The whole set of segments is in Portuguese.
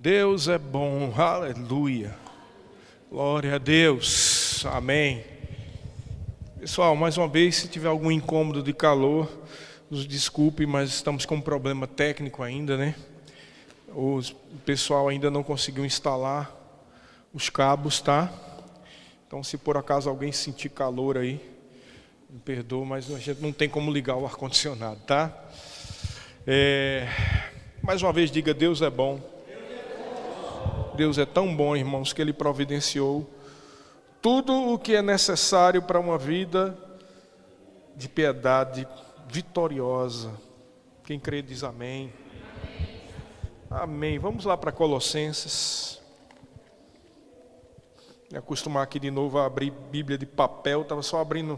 Deus é bom, aleluia, glória a Deus, amém. Pessoal, mais uma vez, se tiver algum incômodo de calor, nos desculpe, mas estamos com um problema técnico ainda, né? O pessoal ainda não conseguiu instalar os cabos, tá? Então, se por acaso alguém sentir calor aí, me perdoa, mas a gente não tem como ligar o ar-condicionado, tá? Mais uma vez, diga: Deus é bom. Deus é tão bom, irmãos, que Ele providenciou tudo o que é necessário para uma vida de piedade vitoriosa. Quem crê diz amém. Amém. Vamos lá para Colossenses. Me acostumar aqui de novo a abrir Bíblia de papel, estava só abrindo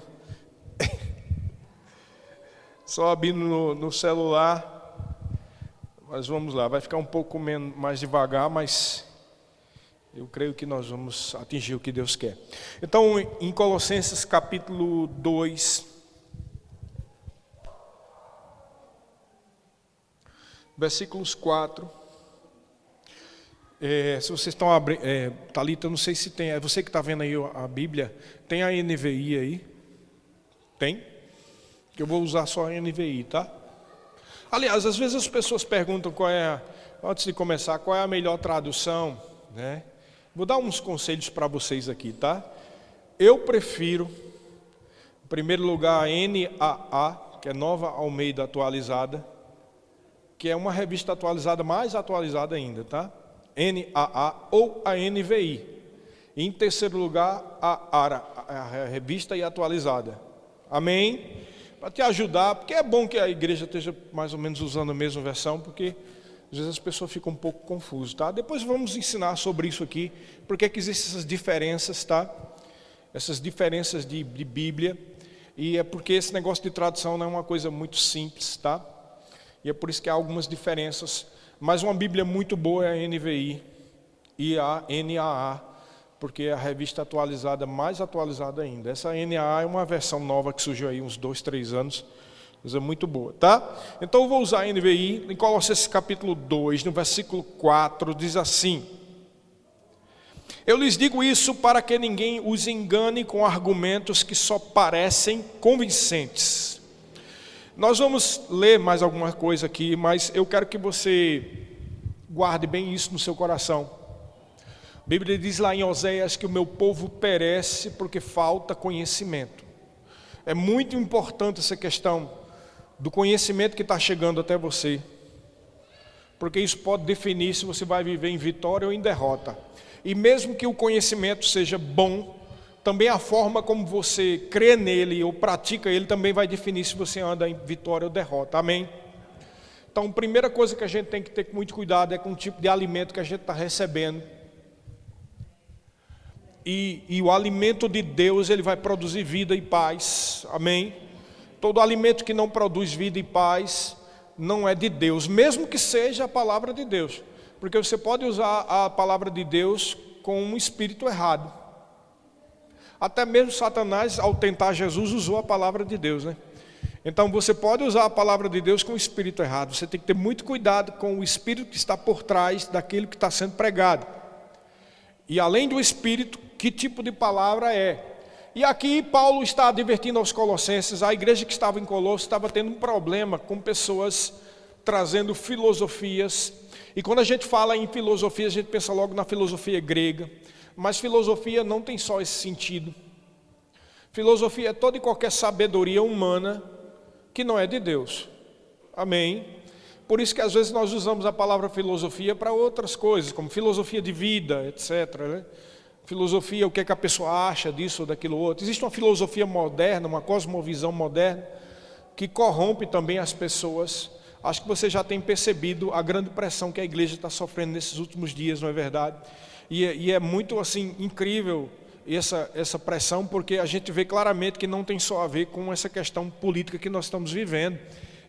no celular. Mas vamos lá, vai ficar um pouco mais devagar, mas eu creio que nós vamos atingir o que Deus quer. Então, em Colossenses capítulo 2, versículos 4. Se vocês estão abrindo, Thalita, não sei se tem, é você que está vendo aí a Bíblia, tem a NVI aí? Tem? Eu vou usar só a NVI, tá? Aliás, às vezes as pessoas perguntam antes de começar, qual é a melhor tradução, né? Vou dar uns conselhos para vocês aqui, tá? Eu prefiro, em primeiro lugar, a NAA, que é Nova Almeida Atualizada, que é uma revista atualizada, mais atualizada ainda, tá? NAA ou a NVI. E em terceiro lugar, a ARA, a revista e atualizada. Amém? Para te ajudar, porque é bom que a igreja esteja mais ou menos usando a mesma versão, porque às vezes as pessoas ficam um pouco confusas, tá? Depois vamos ensinar sobre isso aqui, porque que existem essas diferenças, tá? Essas diferenças de Bíblia, e é porque esse negócio de tradução não é uma coisa muito simples, tá? E é por isso que há algumas diferenças, mas uma Bíblia muito boa é a NVI e a NAA, porque é a revista atualizada, mais atualizada ainda. Essa NAA é uma versão nova que surgiu aí uns 2, 3 anos, mas é muito boa, tá? Então eu vou usar a NVI, em Colossenses capítulo 2, no versículo 4, diz assim: eu lhes digo isso para que ninguém os engane com argumentos que só parecem convincentes. Nós vamos ler mais alguma coisa aqui, mas eu quero que você guarde bem isso no seu coração. A Bíblia diz lá em Oséias que o meu povo perece porque falta conhecimento. É muito importante essa questão do conhecimento que está chegando até você, porque isso pode definir se você vai viver em vitória ou em derrota. E mesmo que o conhecimento seja bom, também a forma como você crê nele ou pratica ele também vai definir se você anda em vitória ou derrota. Amém? Então, a primeira coisa que a gente tem que ter muito cuidado é com o tipo de alimento que a gente está recebendo. E o alimento de Deus, ele vai produzir vida e paz. Amém? Todo alimento que não produz vida e paz não é de Deus, mesmo que seja a palavra de Deus. Porque você pode usar a palavra de Deus com um espírito errado. Até mesmo Satanás, ao tentar Jesus, usou a palavra de Deus, né? Então você pode usar a palavra de Deus com o espírito errado. Você tem que ter muito cuidado com o espírito que está por trás daquilo que está sendo pregado. E além do espírito, que tipo de palavra é? E aqui Paulo está advertindo aos colossenses, a igreja que estava em Colossos estava tendo um problema com pessoas trazendo filosofias. E quando a gente fala em filosofia, a gente pensa logo na filosofia grega. Mas filosofia não tem só esse sentido. Filosofia é toda e qualquer sabedoria humana que não é de Deus. Amém? Por isso que às vezes nós usamos a palavra filosofia para outras coisas, como filosofia de vida, etc., né? Filosofia, o que é que a pessoa acha disso ou daquilo outro. Existe uma filosofia moderna, uma cosmovisão moderna, que corrompe também as pessoas. Acho que você já tem percebido a grande pressão que a igreja está sofrendo nesses últimos dias, não é verdade? E é muito assim incrível essa pressão, porque a gente vê claramente que não tem só a ver com essa questão política que nós estamos vivendo.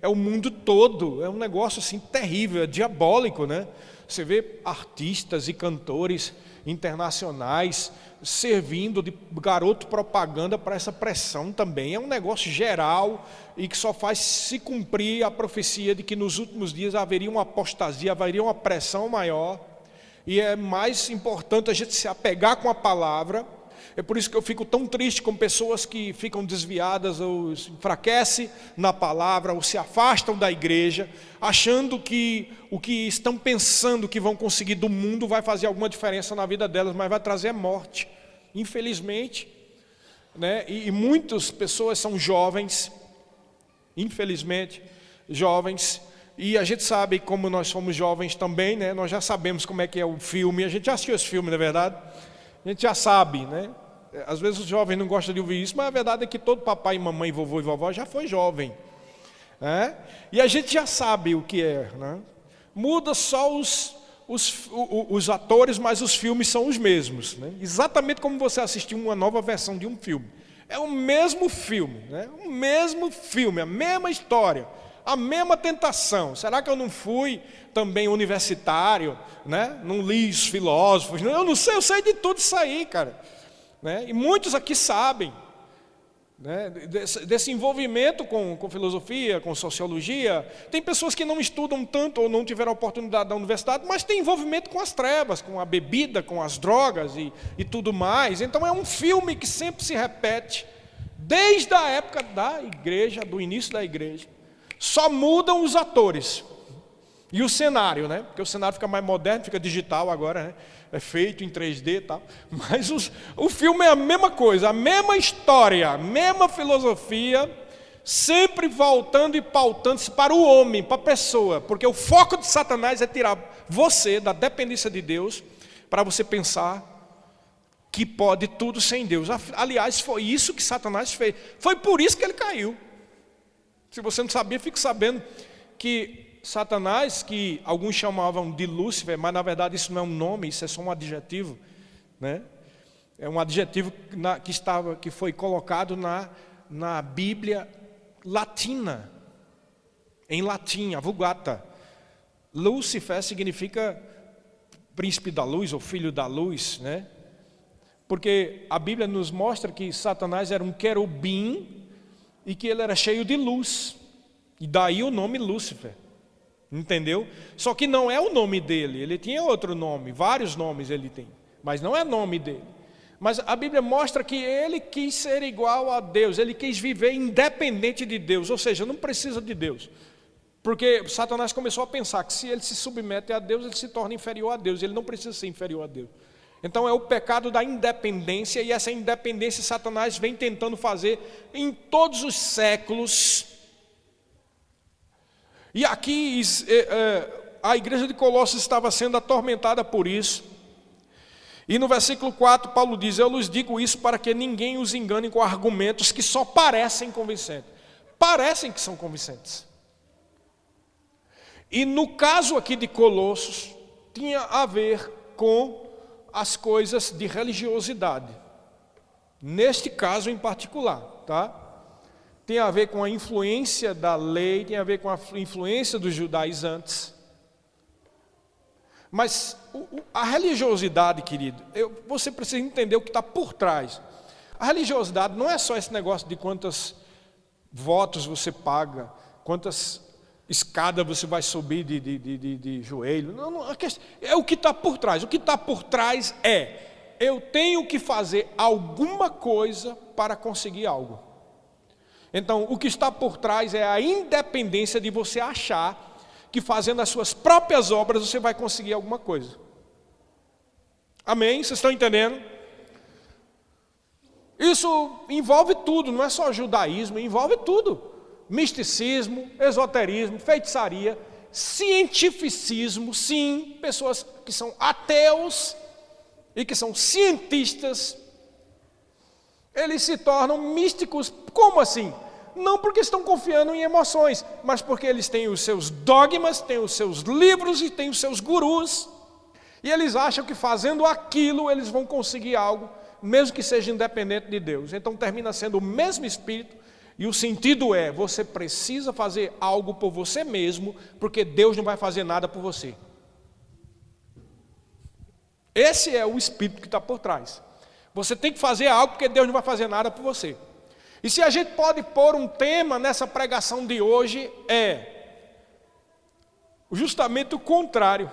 É o mundo todo, é um negócio assim terrível, é diabólico, né? Você vê artistas e cantores internacionais servindo de garoto propaganda para essa pressão também. É um negócio geral e que só faz se cumprir a profecia de que nos últimos dias haveria uma apostasia, haveria uma pressão maior. E é mais importante a gente se apegar com a palavra. É por isso que eu fico tão triste com pessoas que ficam desviadas ou se enfraquecem na palavra, ou se afastam da igreja, achando que o que estão pensando que vão conseguir do mundo vai fazer alguma diferença na vida delas, mas vai trazer morte, infelizmente, né? E muitas pessoas são jovens, infelizmente, jovens, e a gente sabe, como nós somos jovens também, né? Nós já sabemos como é que é o filme, a gente já assistiu esse filme, não é verdade? A gente já sabe, né? Às vezes os jovens não gostam de ouvir isso, mas a verdade é que todo papai, mamãe, vovô e vovó já foi jovem, né? E a gente já sabe o que é, né? Muda só os atores, mas os filmes são os mesmos, né? Exatamente como você assistiu uma nova versão de um filme. É o mesmo filme, né? O mesmo filme, a mesma história, a mesma tentação. Será que eu não fui também universitário, né? Não li os filósofos? Eu não sei, eu sei de tudo isso aí, cara, né? E muitos aqui sabem, né? Desse envolvimento com filosofia, com sociologia. Tem pessoas que não estudam tanto ou não tiveram a oportunidade da universidade, mas tem envolvimento com as trevas, com a bebida, com as drogas e tudo mais. Então é um filme que sempre se repete, desde a época da igreja, do início da igreja. Só mudam os atores e o cenário, né? Porque o cenário fica mais moderno, fica digital agora, né? É feito em 3D e tal. Mas o filme é a mesma coisa, a mesma história, a mesma filosofia, sempre voltando e pautando-se para o homem, para a pessoa. Porque o foco de Satanás é tirar você da dependência de Deus, para você pensar que pode tudo sem Deus. Aliás, foi isso que Satanás fez. Foi por isso que ele caiu. Se você não sabia, fique sabendo que Satanás, que alguns chamavam de Lúcifer, mas na verdade isso não é um nome, isso é só um adjetivo, né? É um adjetivo que foi colocado na Bíblia latina, em latim, a Vulgata. Lúcifer significa príncipe da luz ou filho da luz, né? Porque a Bíblia nos mostra que Satanás era um querubim e que ele era cheio de luz, e daí o nome Lúcifer. Entendeu? Só que não é o nome dele, ele tinha outro nome, vários nomes ele tem, mas não é nome dele. Mas a Bíblia mostra que ele quis ser igual a Deus, ele quis viver independente de Deus, ou seja, não precisa de Deus. Porque Satanás começou a pensar que se ele se submete a Deus, ele se torna inferior a Deus, ele não precisa ser inferior a Deus. Então é o pecado da independência, e essa independência Satanás vem tentando fazer em todos os séculos. E aqui a igreja de Colossos estava sendo atormentada por isso. E no versículo 4 Paulo diz: eu lhes digo isso para que ninguém os engane com argumentos que só parecem convincentes. Parecem que são convincentes. E no caso aqui de Colossos, tinha a ver com as coisas de religiosidade. Neste caso em particular, tá? Tem a ver com a influência da lei, tem a ver com a influência dos judaizantes. Mas a religiosidade, querido, você precisa entender o que está por trás. A religiosidade não é só esse negócio de quantos votos você paga, quantas escadas você vai subir de joelho. Não, é o que está por trás. O que está por trás é: eu tenho que fazer alguma coisa para conseguir algo. Então, o que está por trás é a independência de você achar que fazendo as suas próprias obras você vai conseguir alguma coisa. Amém? Vocês estão entendendo? Isso envolve tudo, não é só judaísmo, envolve tudo. Misticismo, esoterismo, feitiçaria, cientificismo, sim, pessoas que são ateus e que são cientistas, eles se tornam místicos. Como assim? Não porque estão confiando em emoções, mas porque eles têm os seus dogmas, têm os seus livros e têm os seus gurus, e eles acham que fazendo aquilo eles vão conseguir algo, mesmo que seja independente de Deus. Então termina sendo o mesmo espírito, e o sentido é: você precisa fazer algo por você mesmo, porque Deus não vai fazer nada por você. Esse é o espírito que está por trás. Você tem que fazer algo porque Deus não vai fazer nada por você. E se a gente pode pôr um tema nessa pregação de hoje, é justamente o contrário.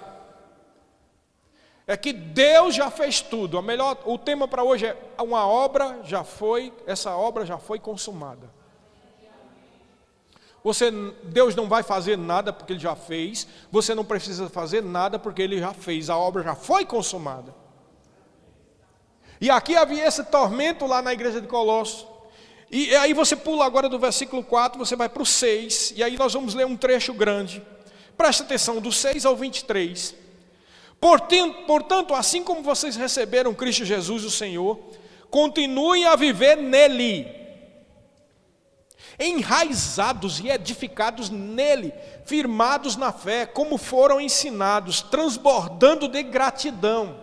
É que Deus já fez tudo. O tema para hoje é essa obra já foi consumada. Deus não vai fazer nada porque Ele já fez. Você não precisa fazer nada porque Ele já fez. A obra já foi consumada. E aqui havia esse tormento lá na igreja de Colossos. E aí você pula agora do versículo 4, você vai para o 6. E aí nós vamos ler um trecho grande. Presta atenção, do 6 ao 23. Portanto, assim como vocês receberam Cristo Jesus, o Senhor, continuem a viver nele, enraizados e edificados nele, firmados na fé, como foram ensinados, transbordando de gratidão.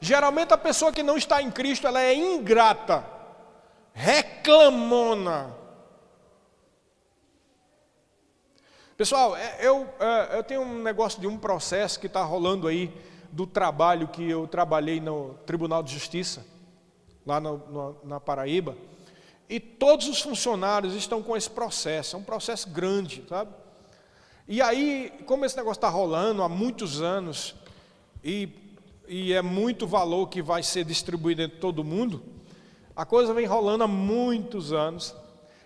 Geralmente a pessoa que não está em Cristo, ela é ingrata, reclamona. Pessoal, eu tenho um negócio de um processo que está rolando aí, do trabalho que eu trabalhei no Tribunal de Justiça, lá na Paraíba, e todos os funcionários estão com esse processo, é um processo grande, sabe? E aí, como esse negócio está rolando há muitos anos, e é muito valor que vai ser distribuído entre todo mundo, a coisa vem rolando há muitos anos.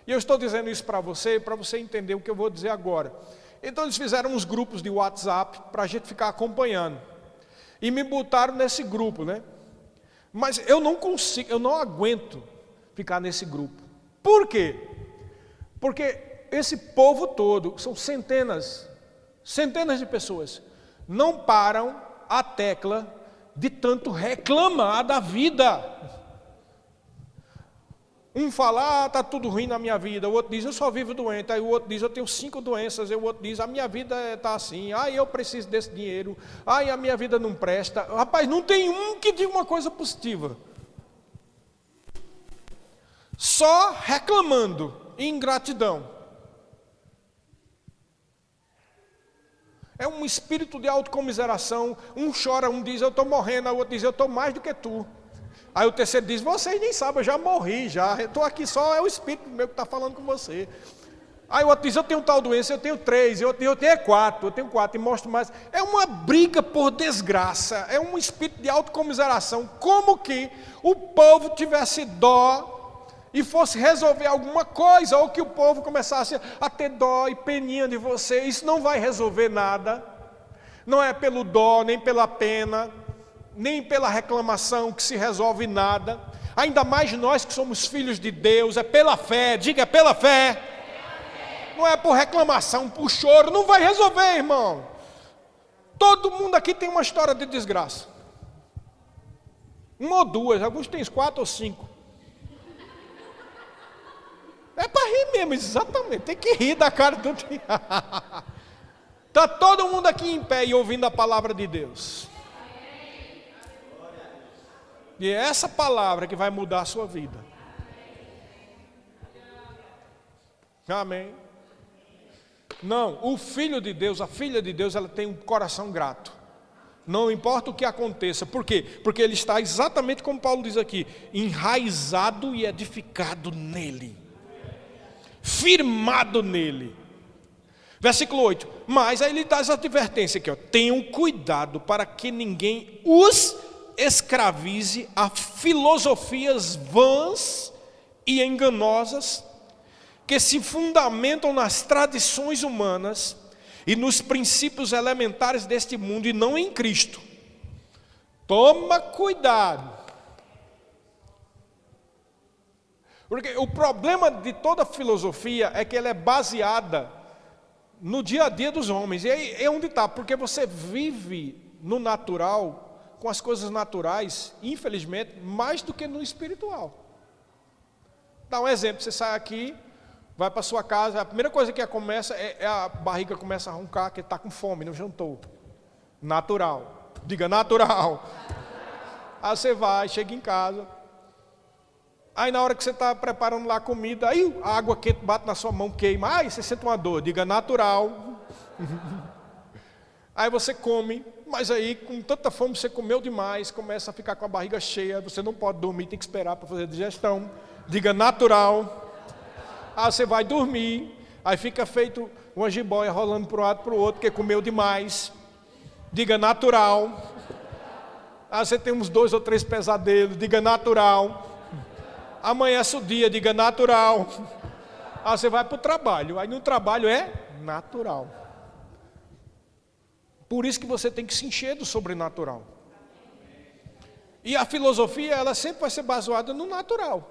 E eu estou dizendo isso para você entender o que eu vou dizer agora. Então eles fizeram uns grupos de WhatsApp para a gente ficar acompanhando. E me botaram nesse grupo, né? Mas eu não aguento ficar nesse grupo. Por quê? Porque esse povo todo, são centenas de pessoas, não param a tecla de tanto reclamar da vida. Um fala, está tudo ruim na minha vida. O outro diz, eu só vivo doente. Aí o outro diz, eu tenho 5 doenças. Aí o outro diz, a minha vida está assim. Eu preciso desse dinheiro. A minha vida não presta. Rapaz, não tem um que diga uma coisa positiva. Só reclamando, ingratidão. É um espírito de autocomiseração. Um chora, um diz, eu estou morrendo. Aí o outro diz, eu estou mais do que tu. Aí o terceiro diz, vocês nem sabem, eu já morri, eu estou aqui só, é o Espírito meu que está falando com você. Aí o outro diz, eu tenho tal doença, eu tenho 3, eu tenho 4, e mostro mais. É uma briga por desgraça, é um espírito de autocomiseração, como que o povo tivesse dó e fosse resolver alguma coisa, ou que o povo começasse a ter dó e peninha de você. Isso não vai resolver nada, não é pelo dó, nem pela pena, nem pela reclamação que se resolve nada, ainda mais nós que somos filhos de Deus, é pela fé, diga, é pela fé, não é por reclamação, por choro, não vai resolver, irmão. Todo mundo aqui tem uma história de desgraça, 1 ou 2, alguns têm 4 ou 5, é para rir mesmo, exatamente, tem que rir da cara do dia. Está todo mundo aqui em pé e ouvindo a palavra de Deus. E é essa palavra que vai mudar a sua vida. Amém. Não, o filho de Deus, a filha de Deus, ela tem um coração grato. Não importa o que aconteça. Por quê? Porque ele está exatamente como Paulo diz aqui, enraizado e edificado nele. Firmado nele. Versículo 8. Mas aí ele dá essa advertência aqui, ó. Tenham cuidado para que ninguém os escravize a filosofias vãs e enganosas que se fundamentam nas tradições humanas e nos princípios elementares deste mundo e não em Cristo. Toma cuidado. Porque o problema de toda filosofia é que ela é baseada no dia a dia dos homens. E aí é onde está, porque você vive no natural, com as coisas naturais, infelizmente, mais do que no espiritual. Dá um exemplo, você sai aqui, vai para sua casa, a primeira coisa que começa é a barriga começa a roncar, que está com fome, não jantou. Natural. Diga, natural. Aí você vai, chega em casa, aí na hora que você está preparando lá a comida, aí a água quente bate na sua mão, queima, aí você sente uma dor, diga, natural. Aí você come, mas aí com tanta fome você comeu demais, começa a ficar com a barriga cheia, você não pode dormir, tem que esperar para fazer a digestão, diga natural. Aí você vai dormir, aí fica feito uma jiboia rolando para um lado para o outro, porque comeu demais, diga natural. Você tem uns 2 ou 3 pesadelos, diga natural. Amanhece o dia, diga natural. Você vai para o trabalho, aí no trabalho é natural. Por isso que você tem que se encher do sobrenatural. E a filosofia, ela sempre vai ser baseada no natural.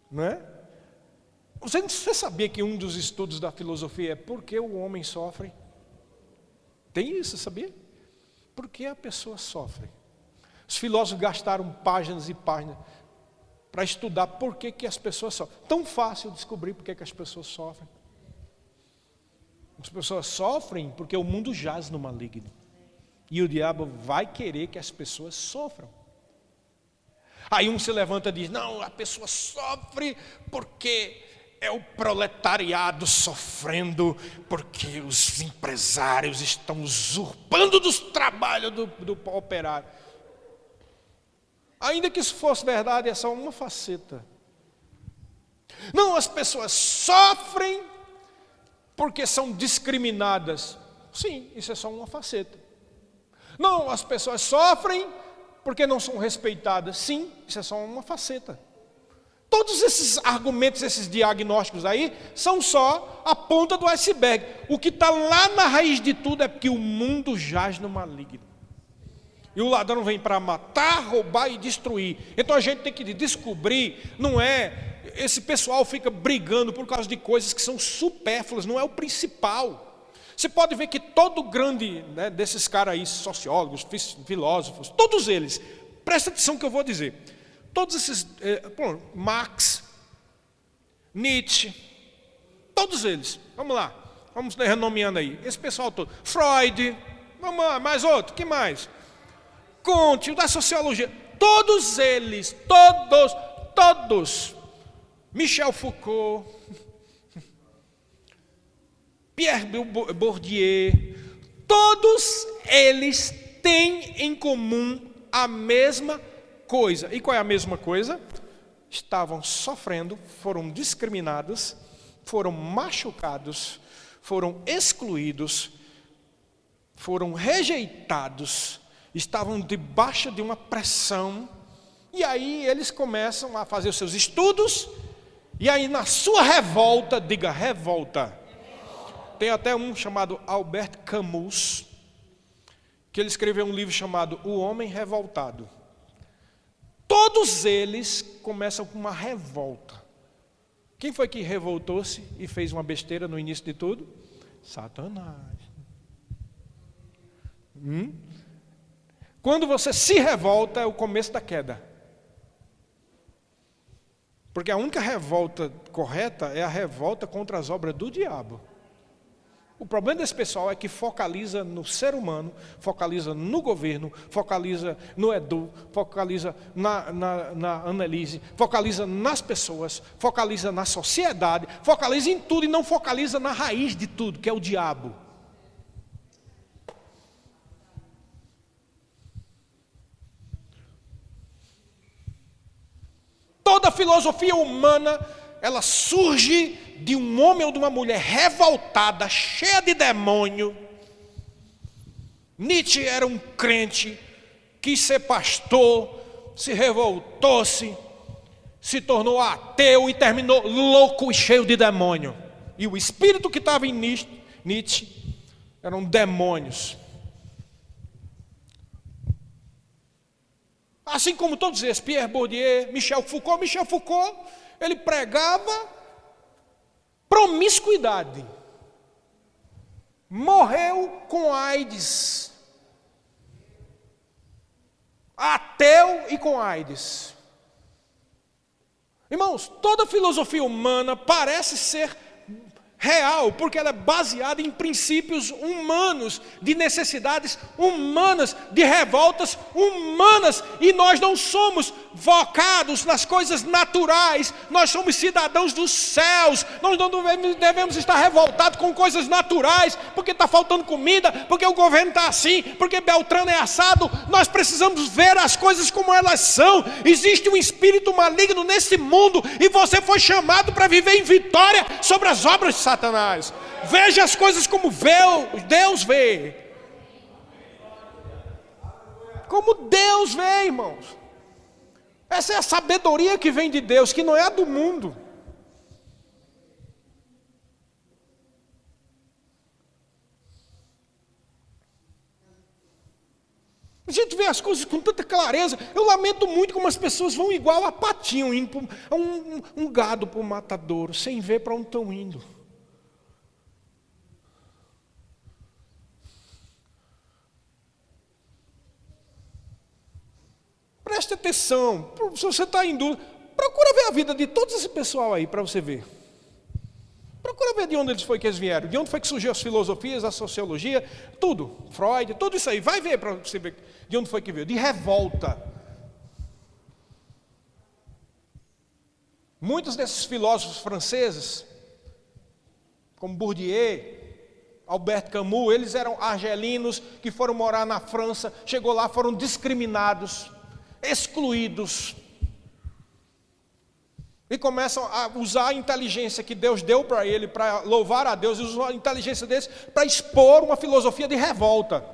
Não é? Você sabia que um dos estudos da filosofia é por que o homem sofre? Tem isso, sabia? Por que a pessoa sofre? Os filósofos gastaram páginas e páginas para estudar por que as pessoas sofrem. Tão fácil descobrir por que as pessoas sofrem. As pessoas sofrem porque o mundo jaz no maligno. E o diabo vai querer que as pessoas sofram. Aí um se levanta e diz, não, a pessoa sofre porque é o proletariado sofrendo, porque os empresários estão usurpando dos trabalhos do operário. Ainda que isso fosse verdade, é só uma faceta. Não, as pessoas sofrem porque são discriminadas. Sim, isso é só uma faceta. Não, as pessoas sofrem porque não são respeitadas. Sim, isso é só uma faceta. Todos esses argumentos, esses diagnósticos aí, são só a ponta do iceberg. O que está lá na raiz de tudo é que o mundo jaz no maligno. E o ladrão vem para matar, roubar e destruir. Então a gente tem que descobrir, não é... Esse pessoal fica brigando por causa de coisas que são supérfluas, não é o principal. Você pode ver que todo grande, né, desses caras aí, sociólogos, filósofos, todos eles, presta atenção que eu vou dizer. Todos esses, Marx, Nietzsche, todos eles, vamos lá, vamos renomeando aí, esse pessoal todo, Freud, vamos lá, mais outro, que mais? Comte, o da sociologia, todos eles, todos, Michel Foucault, Pierre Bourdieu, todos eles têm em comum a mesma coisa. E qual é a mesma coisa? Estavam sofrendo, foram discriminados, foram machucados, foram excluídos, foram rejeitados, estavam debaixo de uma pressão, e aí eles começam a fazer os seus estudos, e aí na sua revolta, diga revolta. Tem até um chamado Albert Camus, que ele escreveu um livro chamado O Homem Revoltado. Todos eles começam com uma revolta. Quem foi que revoltou-se e fez uma besteira no início de tudo? Satanás. Quando você se revolta, é o começo da queda. Porque a única revolta correta é a revolta contra as obras do diabo. O problema desse pessoal é que focaliza no ser humano, focaliza no governo, focaliza no Edu, focaliza na Annelise, focaliza nas pessoas, focaliza na sociedade, focaliza em tudo e não focaliza na raiz de tudo, que é o diabo. Toda a filosofia humana, ela surge de um homem ou de uma mulher revoltada, cheia de demônio. Nietzsche era um crente, quis ser pastor, se revoltou-se, se tornou ateu e terminou louco e cheio de demônio. E o espírito que estava em Nietzsche eram demônios. Assim como todos esses, Pierre Bourdieu, Michel Foucault, ele pregava promiscuidade. Morreu com AIDS. Ateu e com AIDS. Irmãos, toda filosofia humana parece ser real, porque ela é baseada em princípios humanos, de necessidades humanas, de revoltas humanas, e nós não somos focados nas coisas naturais, nós somos cidadãos dos céus, nós não devemos estar revoltados com coisas naturais, porque está faltando comida, porque o governo está assim, porque Beltrano é assado. Nós precisamos ver as coisas como elas são. Existe um espírito maligno nesse mundo, e você foi chamado para viver em vitória sobre as obras de Satanás. Veja as coisas como Deus vê. como Deus vê, irmãos. Essa é a sabedoria que vem de Deus, que não é a do mundo. A gente vê as coisas com tanta clareza. Eu lamento muito como as pessoas vão igual a patinho, indo um gado para o matadouro, sem ver para onde estão indo. Preste atenção, se você está em dúvida, procura ver a vida de todo esse pessoal aí, para você ver. Procura ver de onde eles vieram, de onde foi que surgiu as filosofias, a sociologia, tudo, Freud, tudo isso aí. Vai ver para você ver de onde foi que veio, de revolta. Muitos desses filósofos franceses, como Bourdieu, Albert Camus, eles eram argelinos que foram morar na França, chegou lá, foram discriminados, excluídos, e começam a usar a inteligência que Deus deu para ele, para louvar a Deus, e usam a inteligência deles para expor uma filosofia de revolta.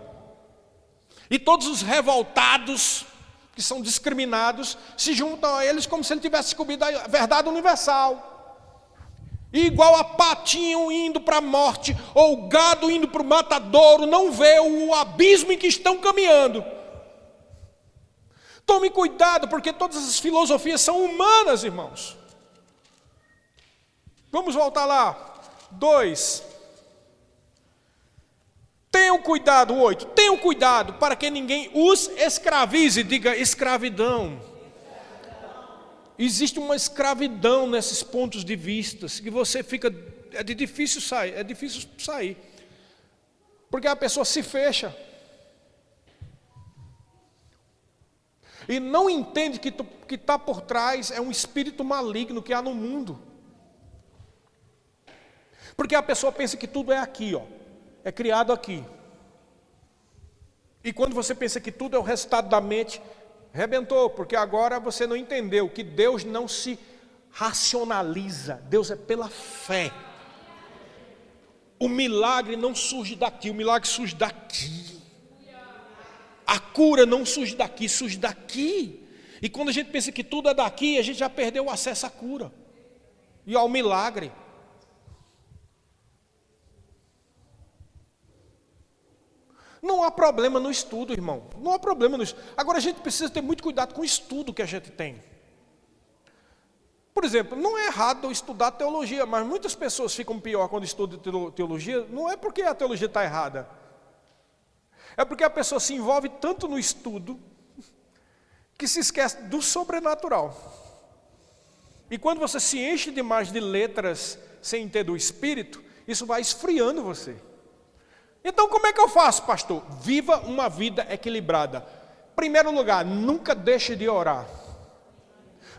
E todos os revoltados, que são discriminados, se juntam a eles como se ele tivesse descoberto a verdade universal. E igual a patinho indo para a morte, ou gado indo para o matadouro, não vê o abismo em que estão caminhando. Tome cuidado, porque todas essas filosofias são humanas, irmãos. Vamos voltar lá. 2. Tenham cuidado, 8. Tenham cuidado para que ninguém os escravize. Diga escravidão. Existe uma escravidão nesses pontos de vista, que você fica, é difícil sair. Porque a pessoa se fecha. E não entende que está por trás é um espírito maligno que há no mundo. Porque a pessoa pensa que tudo é aqui, ó, é criado aqui. E quando você pensa que tudo é o resultado da mente, arrebentou, porque agora você não entendeu que Deus não se racionaliza, Deus é pela fé. O milagre não surge daqui, o milagre surge daqui. A cura não surge daqui, surge daqui. E quando a gente pensa que tudo é daqui, a gente já perdeu o acesso à cura e ao milagre. Não há problema no estudo, irmão. Não há problema no estudo. Agora a gente precisa ter muito cuidado com o estudo que a gente tem. Por exemplo, não é errado estudar teologia, mas muitas pessoas ficam pior quando estudam teologia. Não é porque a teologia está errada. É porque a pessoa se envolve tanto no estudo que se esquece do sobrenatural. E quando você se enche demais de letras sem ter do Espírito, isso vai esfriando você. Então como é que eu faço, pastor? Viva uma vida equilibrada. Primeiro lugar, nunca deixe de orar.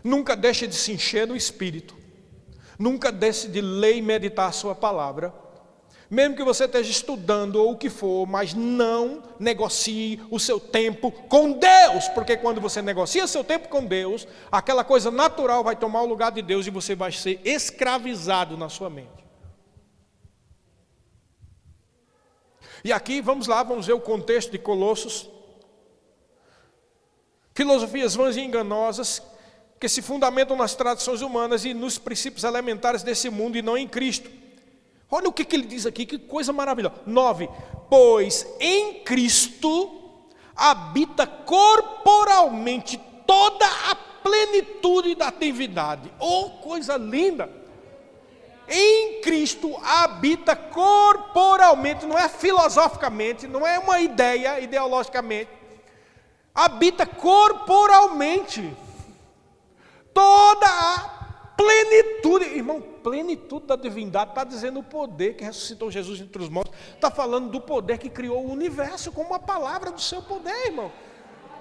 Nunca deixe de se encher no Espírito. Nunca deixe de ler e meditar a sua palavra. Mesmo que você esteja estudando ou o que for, mas não negocie o seu tempo com Deus. Porque quando você negocia seu tempo com Deus, aquela coisa natural vai tomar o lugar de Deus e você vai ser escravizado na sua mente. E aqui, vamos ver o contexto de Colossos. Filosofias vãs e enganosas, que se fundamentam nas tradições humanas e nos princípios elementares desse mundo e não em Cristo. Olha o que ele diz aqui, que coisa maravilhosa. 9. Pois em Cristo habita corporalmente toda a plenitude da divindade. Oh, coisa linda! Em Cristo habita corporalmente, não é filosoficamente, não é uma ideia ideologicamente. Habita corporalmente toda a plenitude. Irmão, plenitude da divindade está dizendo o poder que ressuscitou Jesus entre os mortos. Está falando do poder que criou o universo com uma palavra do seu poder, irmão.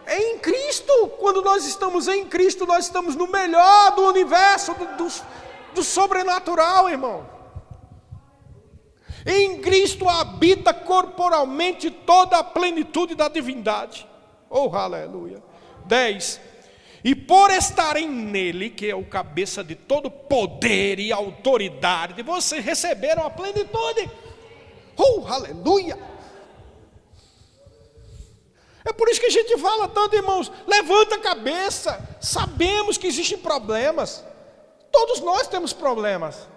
É em Cristo. Quando nós estamos em Cristo, nós estamos no melhor do universo, do sobrenatural, irmão. Em Cristo habita corporalmente toda a plenitude da divindade. Oh, aleluia. 10. E por estarem nele, que é o cabeça de todo poder e autoridade, vocês receberam a plenitude. Oh, aleluia. É por isso que a gente fala tanto, irmãos, levanta a cabeça, sabemos que existem problemas, todos nós temos problemas.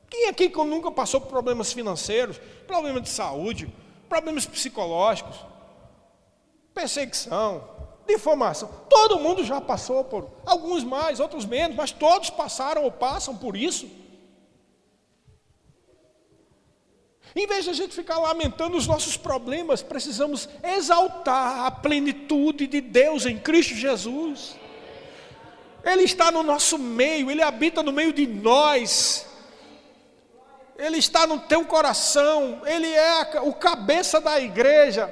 Quem aqui nunca passou por problemas financeiros, problemas de saúde, problemas psicológicos, perseguição, difamação? Todo mundo já passou por, alguns mais, outros menos, mas todos passaram ou passam por isso. Em vez de a gente ficar lamentando os nossos problemas, precisamos exaltar a plenitude de Deus em Cristo Jesus. Ele está no nosso meio, Ele habita no meio de nós. Ele está no teu coração, Ele é o cabeça da igreja.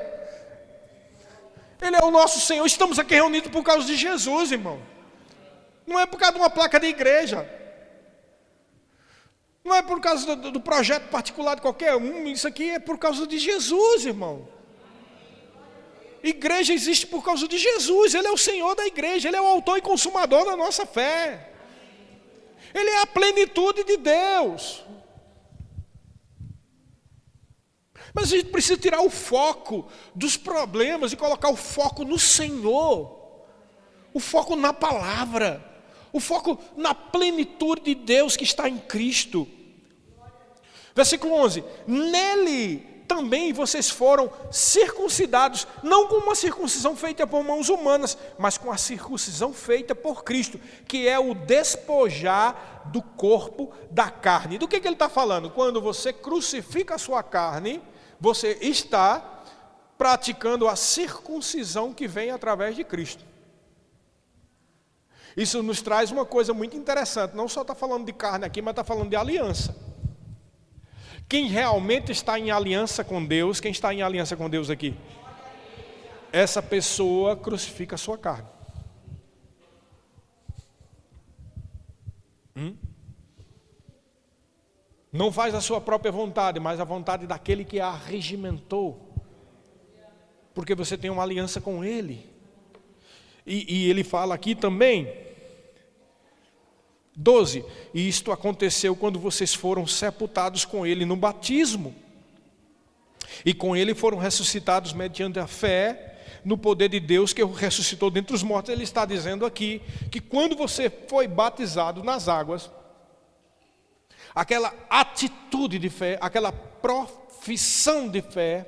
Ele é o nosso Senhor. Estamos aqui reunidos por causa de Jesus, irmão. Não é por causa de uma placa de igreja. Não é por causa do projeto particular de qualquer um. Isso aqui é por causa de Jesus, irmão. Igreja existe por causa de Jesus. Ele é o Senhor da igreja. Ele é o autor e consumador da nossa fé. Ele é a plenitude de Deus. Mas a gente precisa tirar o foco dos problemas e colocar o foco no Senhor. O foco na palavra. O foco na plenitude de Deus que está em Cristo. Versículo 11. Nele também vocês foram circuncidados, não com uma circuncisão feita por mãos humanas, mas com a circuncisão feita por Cristo, que é o despojar do corpo da carne. Do que ele está falando? Quando você crucifica a sua carne, você está praticando a circuncisão que vem através de Cristo. Isso nos traz uma coisa muito interessante. Não só está falando de carne aqui, mas está falando de aliança. Quem realmente está em aliança com Deus, quem está em aliança com Deus aqui? Essa pessoa crucifica a sua carne. Não faz a sua própria vontade, mas a vontade daquele que a regimentou. Porque você tem uma aliança com Ele. E ele fala aqui também, 12, e isto aconteceu quando vocês foram sepultados com Ele no batismo. E com Ele foram ressuscitados mediante a fé no poder de Deus que o ressuscitou dentre os mortos. Ele está dizendo aqui que quando você foi batizado nas águas, aquela atitude de fé, aquela profissão de fé,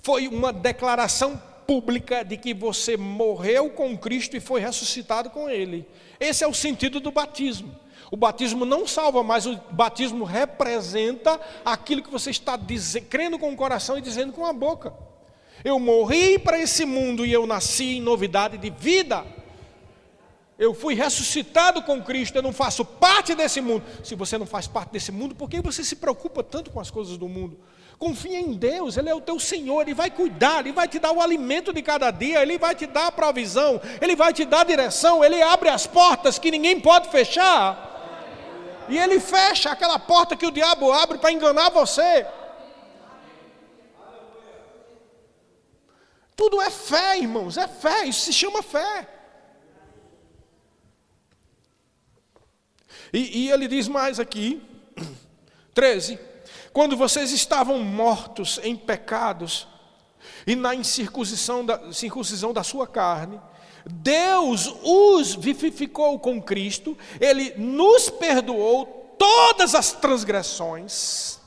foi uma declaração pública de que você morreu com Cristo e foi ressuscitado com Ele. Esse é o sentido do batismo. O batismo não salva, mas o batismo representa aquilo que você está crendo com o coração e dizendo com a boca. Eu morri para esse mundo e eu nasci em novidade de vida. Eu fui ressuscitado com Cristo, eu não faço parte desse mundo. Se você não faz parte desse mundo, por que você se preocupa tanto com as coisas do mundo? Confia em Deus, Ele é o teu Senhor, Ele vai cuidar, Ele vai te dar o alimento de cada dia, Ele vai te dar a provisão, Ele vai te dar a direção, Ele abre as portas que ninguém pode fechar. E Ele fecha aquela porta que o diabo abre para enganar você. Tudo é fé, irmãos, é fé, isso se chama fé. E ele diz mais aqui, 13, quando vocês estavam mortos em pecados e na incircuncisão da sua carne, Deus os vivificou com Cristo, Ele nos perdoou todas as transgressões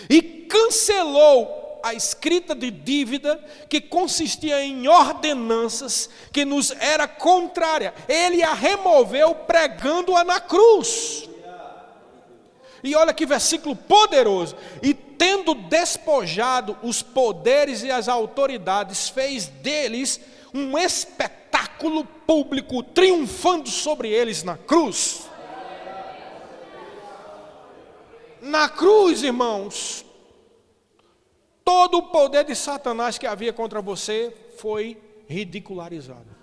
e cancelou a escrita de dívida que consistia em ordenanças que nos era contrária. Ele a removeu pregando-a na cruz. E olha que versículo poderoso. E tendo despojado os poderes e as autoridades, fez deles um espetáculo público, triunfando sobre eles na cruz. Na cruz, irmãos, todo o poder de Satanás que havia contra você foi ridicularizado.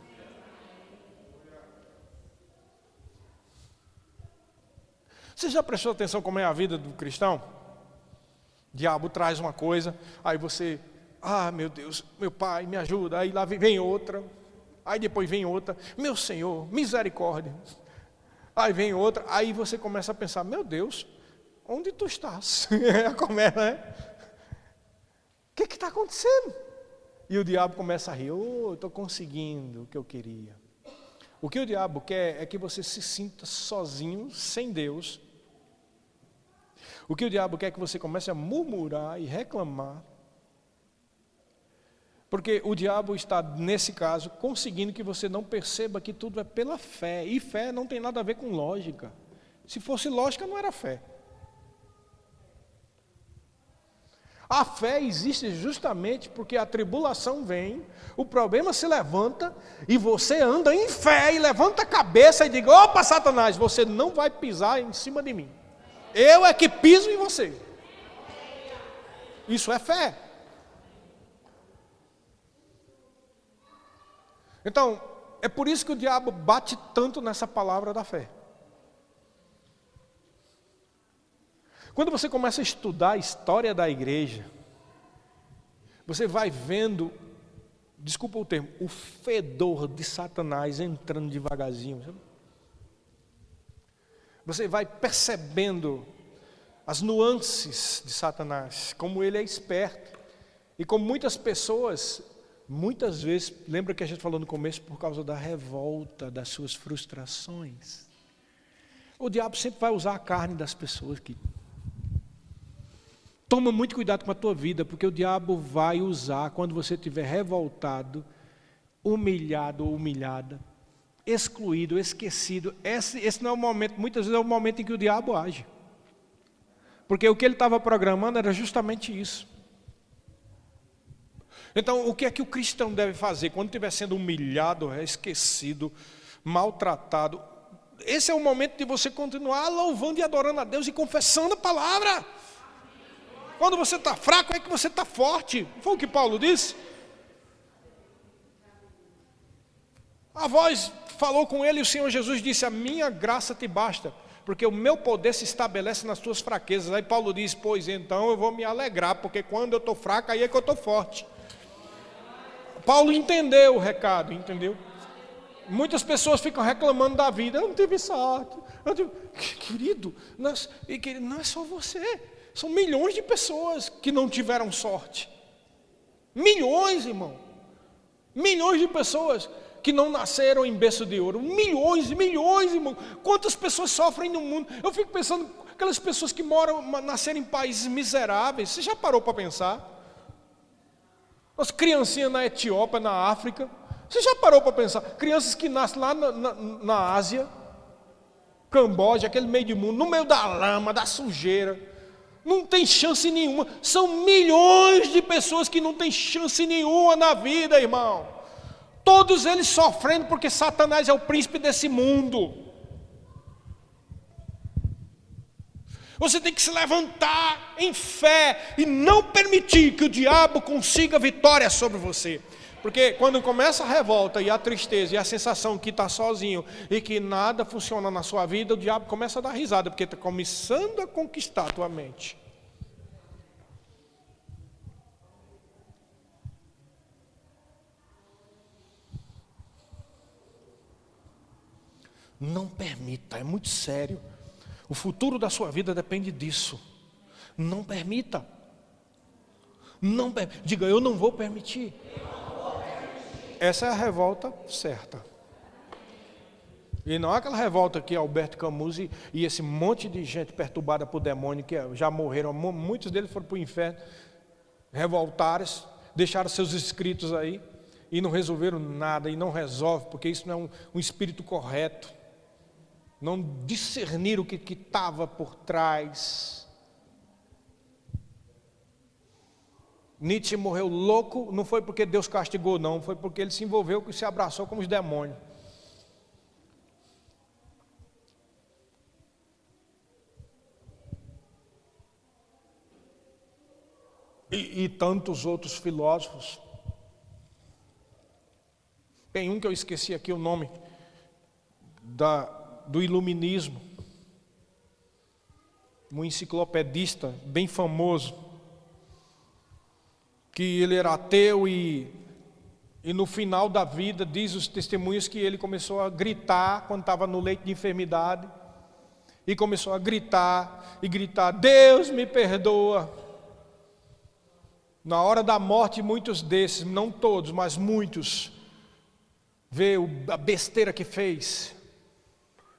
Você já prestou atenção como é a vida do cristão? O diabo traz uma coisa, aí você, meu Deus, meu Pai, me ajuda. Aí lá vem outra, aí depois vem outra, meu Senhor, misericórdia. Aí vem outra, aí você começa a pensar, meu Deus, onde tu estás? Como é, né? O que está acontecendo? E o diabo começa a rir. Estou conseguindo o que eu queria. O que o diabo quer é que você se sinta sozinho, sem Deus. O que o diabo quer é que você comece a murmurar e reclamar. Porque o diabo está, nesse caso, conseguindo que você não perceba que tudo é pela fé. E fé não tem nada a ver com lógica. Se fosse lógica, não era fé. A fé existe justamente porque a tribulação vem, o problema se levanta e você anda em fé e levanta a cabeça e diga: opa, Satanás, você não vai pisar em cima de mim. Eu é que piso em você. Isso é fé. Então, é por isso que o diabo bate tanto nessa palavra da fé. Quando você começa a estudar a história da igreja, você vai vendo, desculpa o termo, o fedor de Satanás entrando devagarzinho. Sabe? Você vai percebendo as nuances de Satanás, como ele é esperto. E como muitas pessoas, muitas vezes, lembra que a gente falou no começo, por causa da revolta, das suas frustrações. O diabo sempre vai usar a carne das pessoas que... Toma muito cuidado com a tua vida, porque o diabo vai usar quando você estiver revoltado, humilhado ou humilhada, excluído, esquecido. Esse não é o momento, muitas vezes é o momento em que o diabo age. Porque o que ele estava programando era justamente isso. Então, o que é que o cristão deve fazer quando estiver sendo humilhado, esquecido, maltratado? Esse é o momento de você continuar louvando e adorando a Deus e confessando a palavra. Quando você está fraco, é que você está forte. Foi o que Paulo disse. A voz falou com ele e o Senhor Jesus disse: a minha graça te basta, porque o meu poder se estabelece nas tuas fraquezas. Aí Paulo diz: pois então eu vou me alegrar, porque quando eu estou fraco, aí é que eu estou forte. Paulo entendeu o recado, entendeu? Muitas pessoas ficam reclamando da vida. Eu não tive sorte. Querido, não é só você. São milhões de pessoas que não tiveram sorte. Milhões, irmão. Milhões de pessoas que não nasceram em berço de ouro. Milhões e milhões, irmão. Quantas pessoas sofrem no mundo? Eu fico pensando, aquelas pessoas que nasceram em países miseráveis. Você já parou para pensar? As criancinhas na Etiópia, na África. Você já parou para pensar? Crianças que nascem lá na Ásia, Camboja, aquele meio de mundo, no meio da lama, da sujeira. Não tem chance nenhuma. São milhões de pessoas que não têm chance nenhuma na vida, irmão. Todos eles sofrendo porque Satanás é o príncipe desse mundo. Você tem que se levantar em fé e não permitir que o diabo consiga vitória sobre você. Porque quando começa a revolta e a tristeza e a sensação que está sozinho e que nada funciona na sua vida, o diabo começa a dar risada, porque está começando a conquistar a tua mente. Não permita, é muito sério. O futuro da sua vida depende disso. Não permita. Diga: eu não vou permitir. Essa é a revolta certa. E não é aquela revolta que Alberto Camus e esse monte de gente perturbada por demônio que já morreram, muitos deles foram para o inferno, revoltaram, deixaram seus escritos aí e não resolveram nada, e não resolve, porque isso não é um espírito correto. Não discernir o que estava por trás. Nietzsche morreu louco, não foi porque Deus castigou, não, foi porque ele se envolveu e se abraçou com os demônios. E tantos outros filósofos. Tem um que eu esqueci aqui o nome, do iluminismo, um enciclopedista bem famoso, que ele era ateu e no final da vida, diz os testemunhos, que ele começou a gritar quando estava no leito de enfermidade, e começou a gritar e gritar: Deus me perdoa. Na hora da morte, muitos desses, não todos, mas muitos, vê a besteira que fez.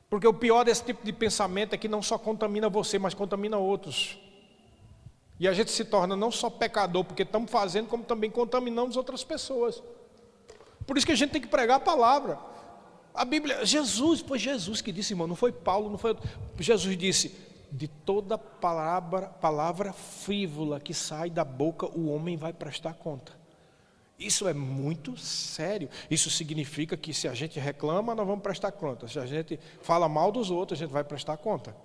Porque o pior desse tipo de pensamento é que não só contamina você, mas contamina outros. E a gente se torna não só pecador, porque estamos fazendo, como também contaminamos outras pessoas. Por isso que a gente tem que pregar a palavra. A Bíblia, Jesus que disse, irmão, não foi Paulo, não foi... Jesus disse, de toda palavra frívola que sai da boca, o homem vai prestar conta. Isso é muito sério. Isso significa que se a gente reclama, nós vamos prestar conta. Se a gente fala mal dos outros, a gente vai prestar conta.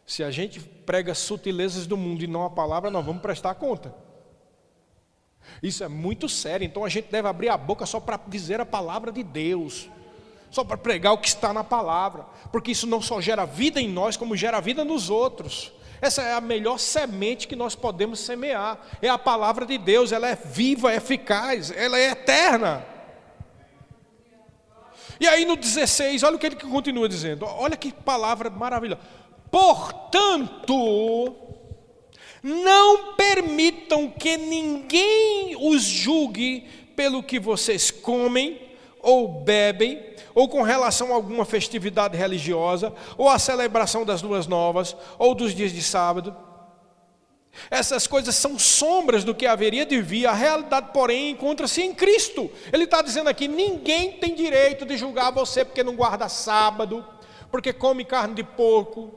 Se a gente prega sutilezas do mundo e não a palavra, nós vamos prestar conta. Isso é muito sério. Então a gente deve abrir a boca só para dizer a palavra de Deus, só para pregar o que está na palavra, porque isso não só gera vida em nós, como gera vida nos outros. Essa é a melhor semente que nós podemos semear. É a palavra de Deus. Ela é viva, é eficaz, ela é eterna. E aí no 16, olha o que ele continua dizendo. Olha que palavra maravilhosa. Portanto, não permitam que ninguém os julgue pelo que vocês comem ou bebem, ou com relação a alguma festividade religiosa, ou a celebração das luas novas, ou dos dias de sábado. Essas coisas são sombras do que haveria de vir, a realidade, porém, encontra-se em Cristo. Ele está dizendo aqui, ninguém tem direito de julgar você porque não guarda sábado, porque come carne de porco.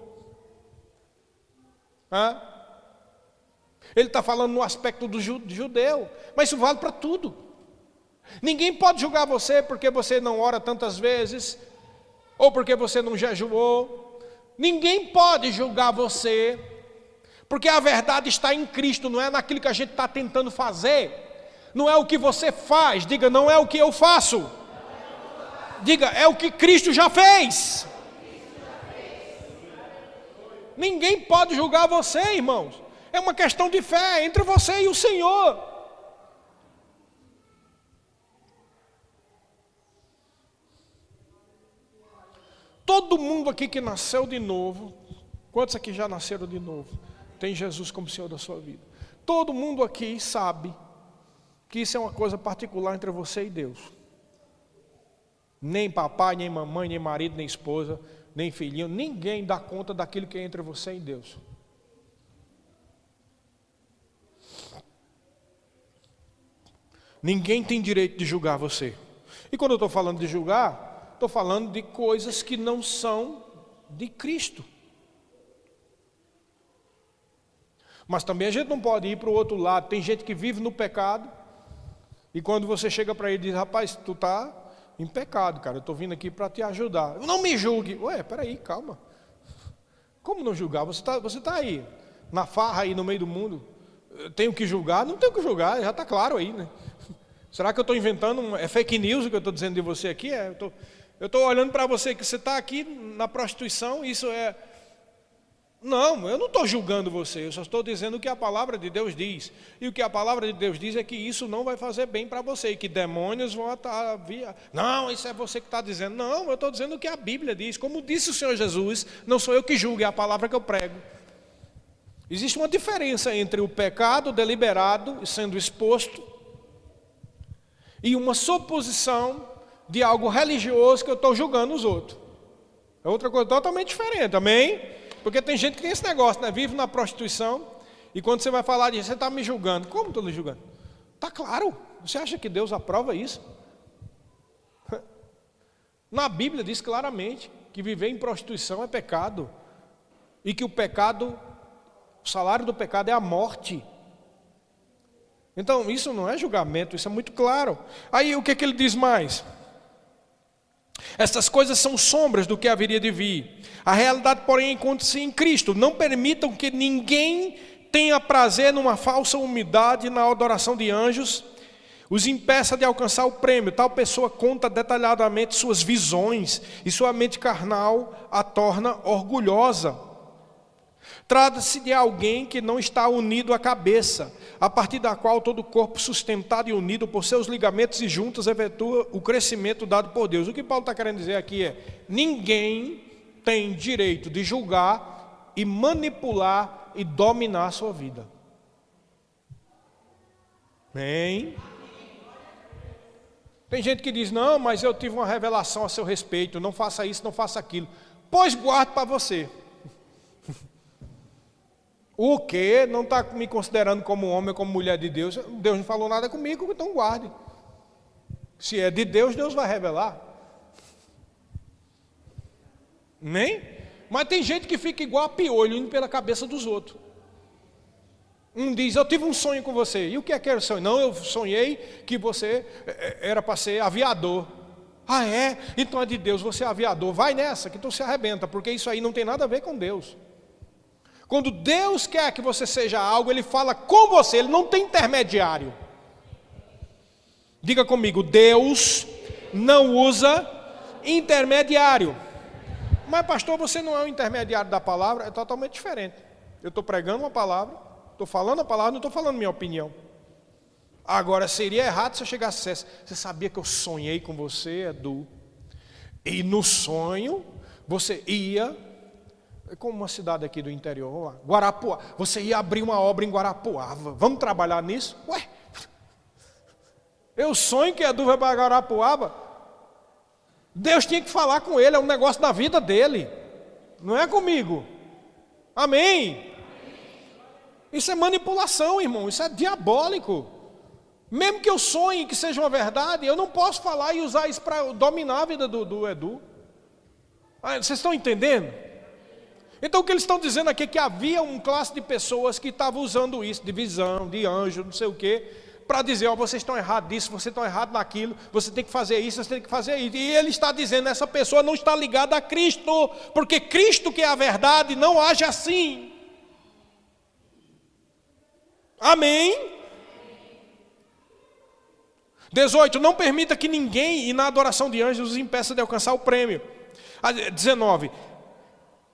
Ele está falando no aspecto do judeu, mas isso vale para tudo. Ninguém pode julgar você porque você não ora tantas vezes, ou porque você não jejuou. Ninguém pode julgar você, porque a verdade está em Cristo, não é naquilo que a gente está tentando fazer. Não é o que você faz, diga, não é o que eu faço. Diga, é o que Cristo já fez. Ninguém pode julgar você, irmãos. É uma questão de fé entre você e o Senhor. Todo mundo aqui que nasceu de novo, quantos aqui já nasceram de novo? Tem Jesus como Senhor da sua vida. Todo mundo aqui sabe que isso é uma coisa particular entre você e Deus. Nem papai, nem mamãe, nem marido, nem esposa, nem filhinho, ninguém dá conta daquilo que é entre você e Deus. Ninguém tem direito de julgar você. E quando eu estou falando de julgar, estou falando de coisas que não são de Cristo. Mas também a gente não pode ir para o outro lado. Tem gente que vive no pecado, e quando você chega para ele e diz, rapaz, tu está em pecado, cara, eu estou vindo aqui para te ajudar. Não me julgue. Ué, peraí, calma. Como não julgar? Você tá aí, na farra aí no meio do mundo. Tenho que julgar? Não tenho que julgar, já está claro aí, né? Será que eu estou inventando? É fake news o que eu estou dizendo de você aqui? Eu estou olhando para você que você está aqui na prostituição, isso é... Não, eu não estou julgando você, eu só estou dizendo o que a palavra de Deus diz. E o que a palavra de Deus diz é que isso não vai fazer bem para você, e que demônios vão vir. Não, isso é você que está dizendo. Não, eu estou dizendo o que a Bíblia diz. Como disse o Senhor Jesus, não sou eu que julgo, é a palavra que eu prego. Existe uma diferença entre o pecado deliberado e sendo exposto, e uma suposição de algo religioso que eu estou julgando os outros. É outra coisa totalmente diferente, amém? Porque tem gente que tem esse negócio, né? Vive na prostituição, e quando você vai falar disso, você está me julgando. Como estou lhe julgando? Está claro. Você acha que Deus aprova isso? Na Bíblia diz claramente que viver em prostituição é pecado, e que o salário do pecado é a morte. Então isso não é julgamento, isso é muito claro. Aí o que ele diz mais? Estas coisas são sombras do que haveria de vir. A realidade, porém, encontra-se em Cristo. Não permitam que ninguém tenha prazer numa falsa humildade na adoração de anjos, os impeça de alcançar o prêmio. Tal pessoa conta detalhadamente suas visões, e sua mente carnal a torna orgulhosa. Trata-se de alguém que não está unido à cabeça, a partir da qual todo o corpo sustentado e unido por seus ligamentos e juntas efetua o crescimento dado por Deus. O que Paulo está querendo dizer aqui é, ninguém tem direito de julgar e manipular e dominar a sua vida. Amém. Tem gente que diz, não, mas eu tive uma revelação a seu respeito, não faça isso, não faça aquilo. Pois guarde para você. O quê? Não está me considerando como homem ou como mulher de Deus? Deus não falou nada comigo, então guarde. Se é de Deus, Deus vai revelar. Amém? Mas tem gente que fica igual a piolho, indo pela cabeça dos outros. Um diz, eu tive um sonho com você. E o que é que era o sonho? Não, eu sonhei que você era para ser aviador. Ah, é? Então é de Deus, você é aviador. Vai nessa, que tu se arrebenta, porque isso aí não tem nada a ver com Deus. Quando Deus quer que você seja algo, Ele fala com você, Ele não tem intermediário. Diga comigo, Deus não usa intermediário. Mas pastor, você não é o intermediário da palavra? É totalmente diferente. Eu estou pregando uma palavra, estou falando a palavra, não estou falando minha opinião. Agora, seria errado se eu chegasse e dissesse, você sabia que eu sonhei com você, Edu? E no sonho, você ia, como uma cidade aqui do interior, vamos lá, Guarapuá, você ia abrir uma obra em Guarapuava, vamos trabalhar nisso? Ué, eu sonho que Edu vai para Guarapuava. Deus tinha que falar com ele, é um negócio da vida dele, não é comigo. Amém? Isso é manipulação, irmão, isso é diabólico. Mesmo que eu sonhe que seja uma verdade, eu não posso falar e usar isso para dominar a vida do Edu. Vocês estão entendendo? Então o que eles estão dizendo aqui é que havia uma classe de pessoas que estavam usando isso, de visão, de anjo, não sei o quê, para dizer, ó, vocês estão errados nisso, vocês estão errados naquilo, você tem que fazer isso, você tem que fazer isso. E ele está dizendo, essa pessoa não está ligada a Cristo, porque Cristo que é a verdade não age assim. Amém? 18, não permita que ninguém, e na adoração de anjos, os impeça de alcançar o prêmio. 19,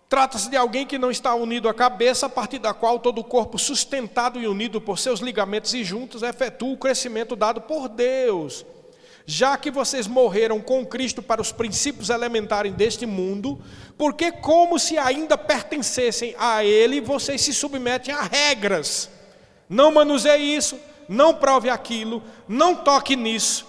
trata-se de alguém que não está unido à cabeça, a partir da qual todo o corpo sustentado e unido por seus ligamentos e juntos efetua o crescimento dado por Deus. Já que vocês morreram com Cristo para os princípios elementares deste mundo, porque como se ainda pertencessem a Ele, vocês se submetem a regras. Não manuseie isso, não prove aquilo, não toque nisso.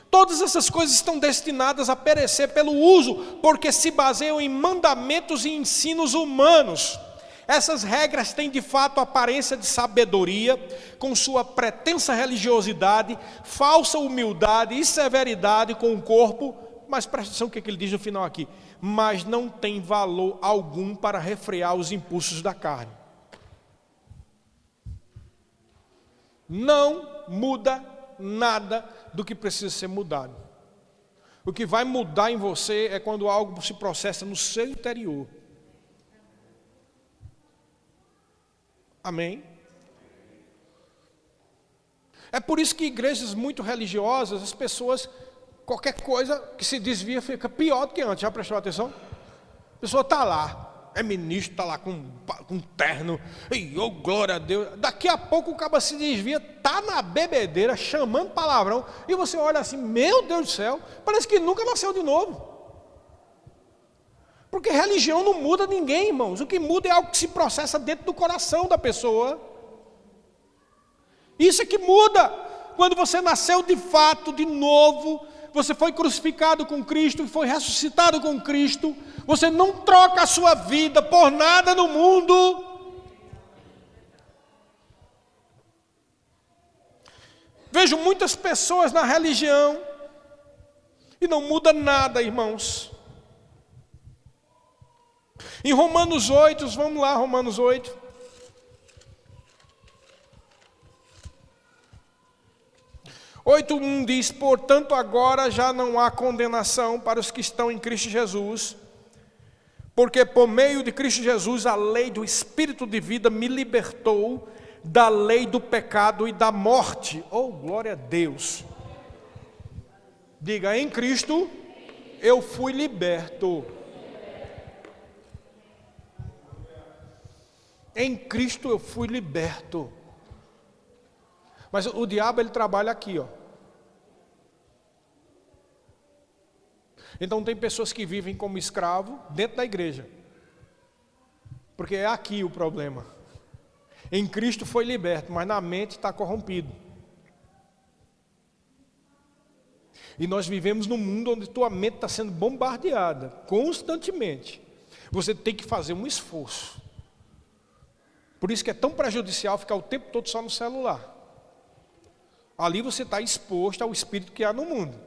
Todas essas coisas estão destinadas a perecer pelo uso, porque se baseiam em mandamentos e ensinos humanos. Essas regras têm de fato aparência de sabedoria, com sua pretensa religiosidade, falsa humildade e severidade com o corpo, mas presta atenção o que ele diz no final aqui, mas não tem valor algum para refrear os impulsos da carne. Não muda nada do que precisa ser mudado. O que vai mudar em você é quando algo se processa no seu interior. Amém? É por isso que igrejas muito religiosas, as pessoas, qualquer coisa que se desvia fica pior do que antes. Já prestou atenção? A pessoa está lá. É ministro, está lá com terno, e oh, glória a Deus. Daqui a pouco o cara se desvia, está na bebedeira, chamando palavrão, e você olha assim, meu Deus do céu, parece que nunca nasceu de novo. Porque religião não muda ninguém, irmãos. O que muda é algo que se processa dentro do coração da pessoa. Isso é que muda. Quando você nasceu de fato, de novo, você foi crucificado com Cristo e foi ressuscitado com Cristo, você não troca a sua vida por nada no mundo. Vejo muitas pessoas na religião e não muda nada, irmãos. Em Romanos 8, vamos lá, Romanos 8. Oito 1 diz, portanto agora já não há condenação para os que estão em Cristo Jesus, porque por meio de Cristo Jesus a lei do Espírito de vida me libertou da lei do pecado e da morte. Oh, glória a Deus. Diga, em Cristo eu fui liberto. Em Cristo eu fui liberto. Mas o diabo ele trabalha aqui, ó. Então tem pessoas que vivem como escravo dentro da igreja. Porque é aqui o problema. Em Cristo foi liberto, mas na mente está corrompido. E nós vivemos num mundo onde tua mente está sendo bombardeada constantemente. Você tem que fazer um esforço. Por isso que é tão prejudicial ficar o tempo todo só no celular. Ali você está exposto ao espírito que há no mundo.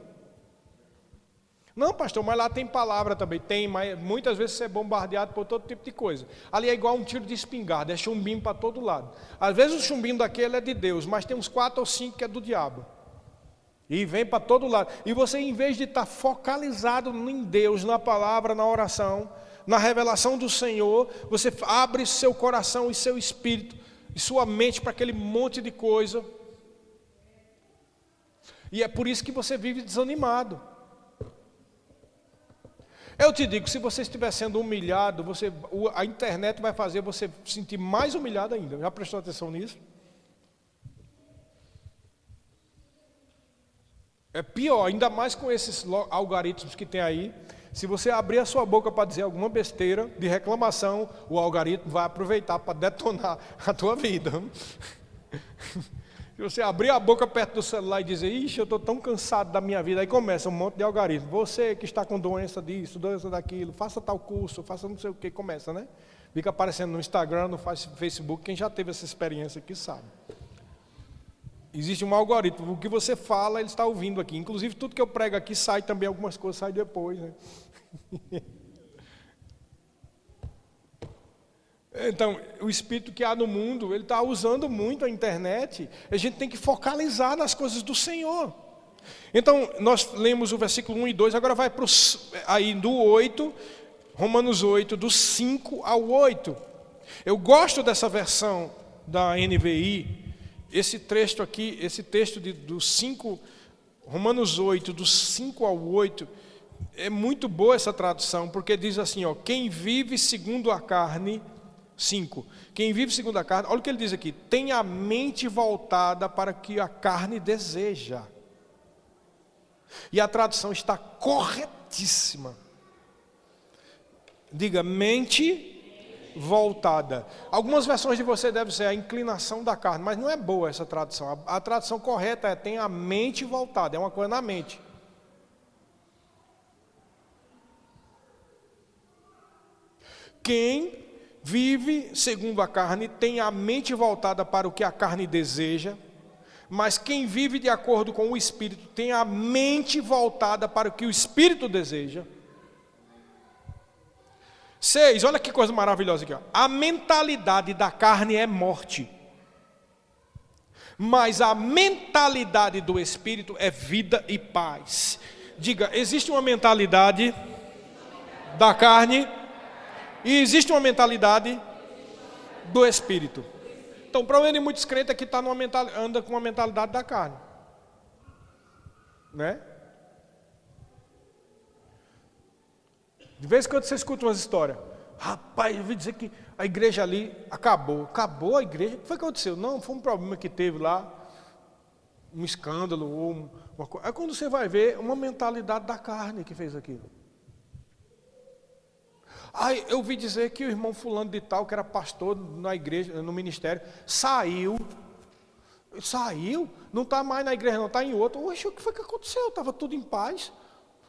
Não, pastor, mas lá tem palavra também. Tem, mas muitas vezes você é bombardeado por todo tipo de coisa. Ali é igual um tiro de espingarda, é chumbinho para todo lado. Às vezes o chumbinho daquele é de Deus, mas tem uns 4 ou 5 que é do diabo. E vem para todo lado. E você, em vez de estar focalizado em Deus, na palavra, na oração, na revelação do Senhor, você abre seu coração e seu espírito e sua mente para aquele monte de coisa. E é por isso que você vive desanimado. Eu te digo, se você estiver sendo humilhado, a internet vai fazer você se sentir mais humilhado ainda. Já prestou atenção nisso? É pior, ainda mais com esses algoritmos que tem aí. Se você abrir a sua boca para dizer alguma besteira de reclamação, o algoritmo vai aproveitar para detonar a tua vida. Se você abrir a boca perto do celular e dizer, ixi, eu estou tão cansado da minha vida, aí começa um monte de algoritmo. Você que está com doença disso, doença daquilo, faça tal curso, faça não sei o que, começa, né? Fica aparecendo no Instagram, no Facebook, quem já teve essa experiência aqui sabe. Existe um algoritmo, o que você fala, ele está ouvindo aqui. Inclusive, tudo que eu prego aqui sai também, algumas coisas saem depois, né? Então, o espírito que há no mundo, ele está usando muito a internet. A gente tem que focalizar nas coisas do Senhor. Então, nós lemos o versículo 1 e 2, agora vai para aí do 8, Romanos 8, do 5 ao 8. Eu gosto dessa versão da NVI. Esse texto aqui, esse texto do 5, Romanos 8, do 5 ao 8, é muito boa essa tradução, porque diz assim, ó, quem vive segundo a carne, 5, quem vive segundo a carne, olha o que ele diz aqui, tem a mente voltada para o que a carne deseja. E a tradução está corretíssima. Diga, mente voltada. Algumas versões de você devem ser a inclinação da carne, mas não é boa essa tradução. A tradução correta é tem a mente voltada, é uma coisa na mente. Quem vive segundo a carne tem a mente voltada para o que a carne deseja, mas quem vive de acordo com o Espírito tem a mente voltada para o que o Espírito deseja. 6, olha que coisa maravilhosa aqui, ó. A mentalidade da carne é morte, mas a mentalidade do Espírito é vida e paz. Diga, existe uma mentalidade da carne e existe uma mentalidade do Espírito. Então, o problema de muitos crentes é que anda com uma mentalidade da carne, né? De vez em quando você escuta umas histórias. Rapaz, eu ouvi dizer que a igreja ali acabou. Acabou a igreja? O que foi que aconteceu? Não, foi um problema que teve lá, um escândalo, ou uma coisa. Aí quando você vai ver, uma mentalidade da carne que fez aquilo. Aí eu ouvi dizer que o irmão fulano de tal, que era pastor na igreja, no ministério, saiu, não está mais na igreja, não está em outra. Oxe, o que foi que aconteceu? Estava tudo em paz.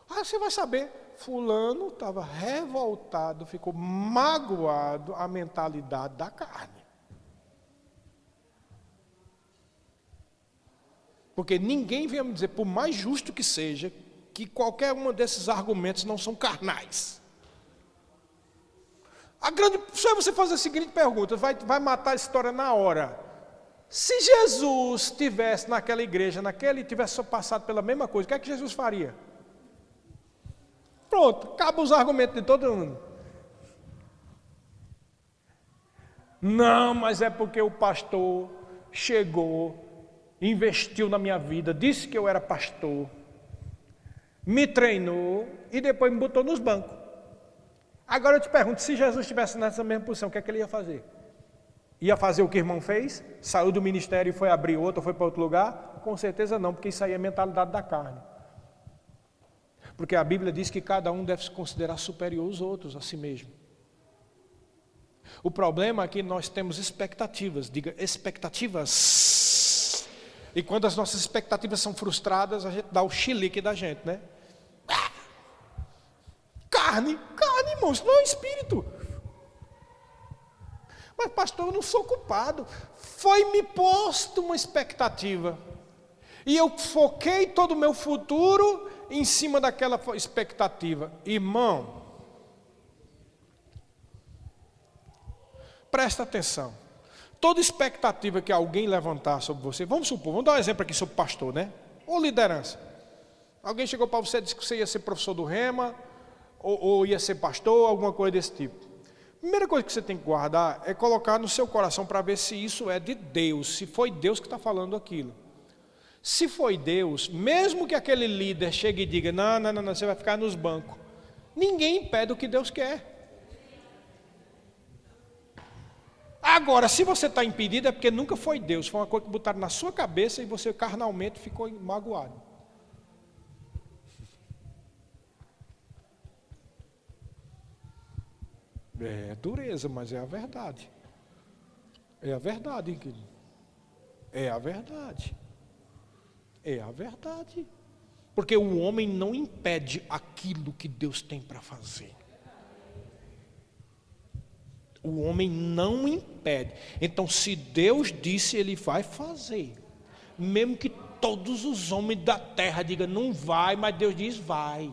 Aí você vai saber, fulano estava revoltado, ficou magoado, a mentalidade da carne. Porque ninguém vem me dizer, por mais justo que seja, que qualquer um desses argumentos não são carnais. Só você fazer a seguinte pergunta, vai matar a história na hora. Se Jesus estivesse naquela igreja, tivesse passado pela mesma coisa, o que é que Jesus faria? Pronto, acaba os argumentos de todo mundo. Não, mas é porque o pastor chegou, investiu na minha vida, disse que eu era pastor, me treinou e depois me botou nos bancos. Agora eu te pergunto, se Jesus estivesse nessa mesma posição, o que é que ele ia fazer? Ia fazer o que o irmão fez? Saiu do ministério e foi abrir outro, foi para outro lugar? Com certeza não, porque isso aí é mentalidade da carne. Porque a Bíblia diz que cada um deve se considerar superior aos outros, a si mesmo. O problema é que nós temos expectativas, diga expectativas. E quando as nossas expectativas são frustradas, a gente dá o chilique da gente, né? Carne, irmão, isso não é espírito. Mas pastor, eu não sou culpado. Foi me posto uma expectativa. E eu foquei todo o meu futuro em cima daquela expectativa. Irmão, presta atenção. Toda expectativa que alguém levantar sobre você, vamos supor, vamos dar um exemplo aqui sobre pastor, né? Ou liderança. Alguém chegou para você e disse que você ia ser professor do Rema, ou ia ser pastor, alguma coisa desse tipo. Primeira coisa que você tem que guardar é colocar no seu coração para ver se isso é de Deus, se foi Deus que está falando aquilo. Se foi Deus, mesmo que aquele líder chegue e diga, não, você vai ficar nos bancos, ninguém impede o que Deus quer. Agora, se você está impedido, é porque nunca foi Deus, foi uma coisa que botaram na sua cabeça e você carnalmente ficou magoado. É dureza, mas é a verdade. É a verdade, querido. É a verdade. É a verdade. Porque o homem não impede aquilo que Deus tem para fazer. O homem não impede. Então, se Deus disse, Ele vai fazer. Mesmo que todos os homens da terra digam, não vai, mas Deus diz, vai.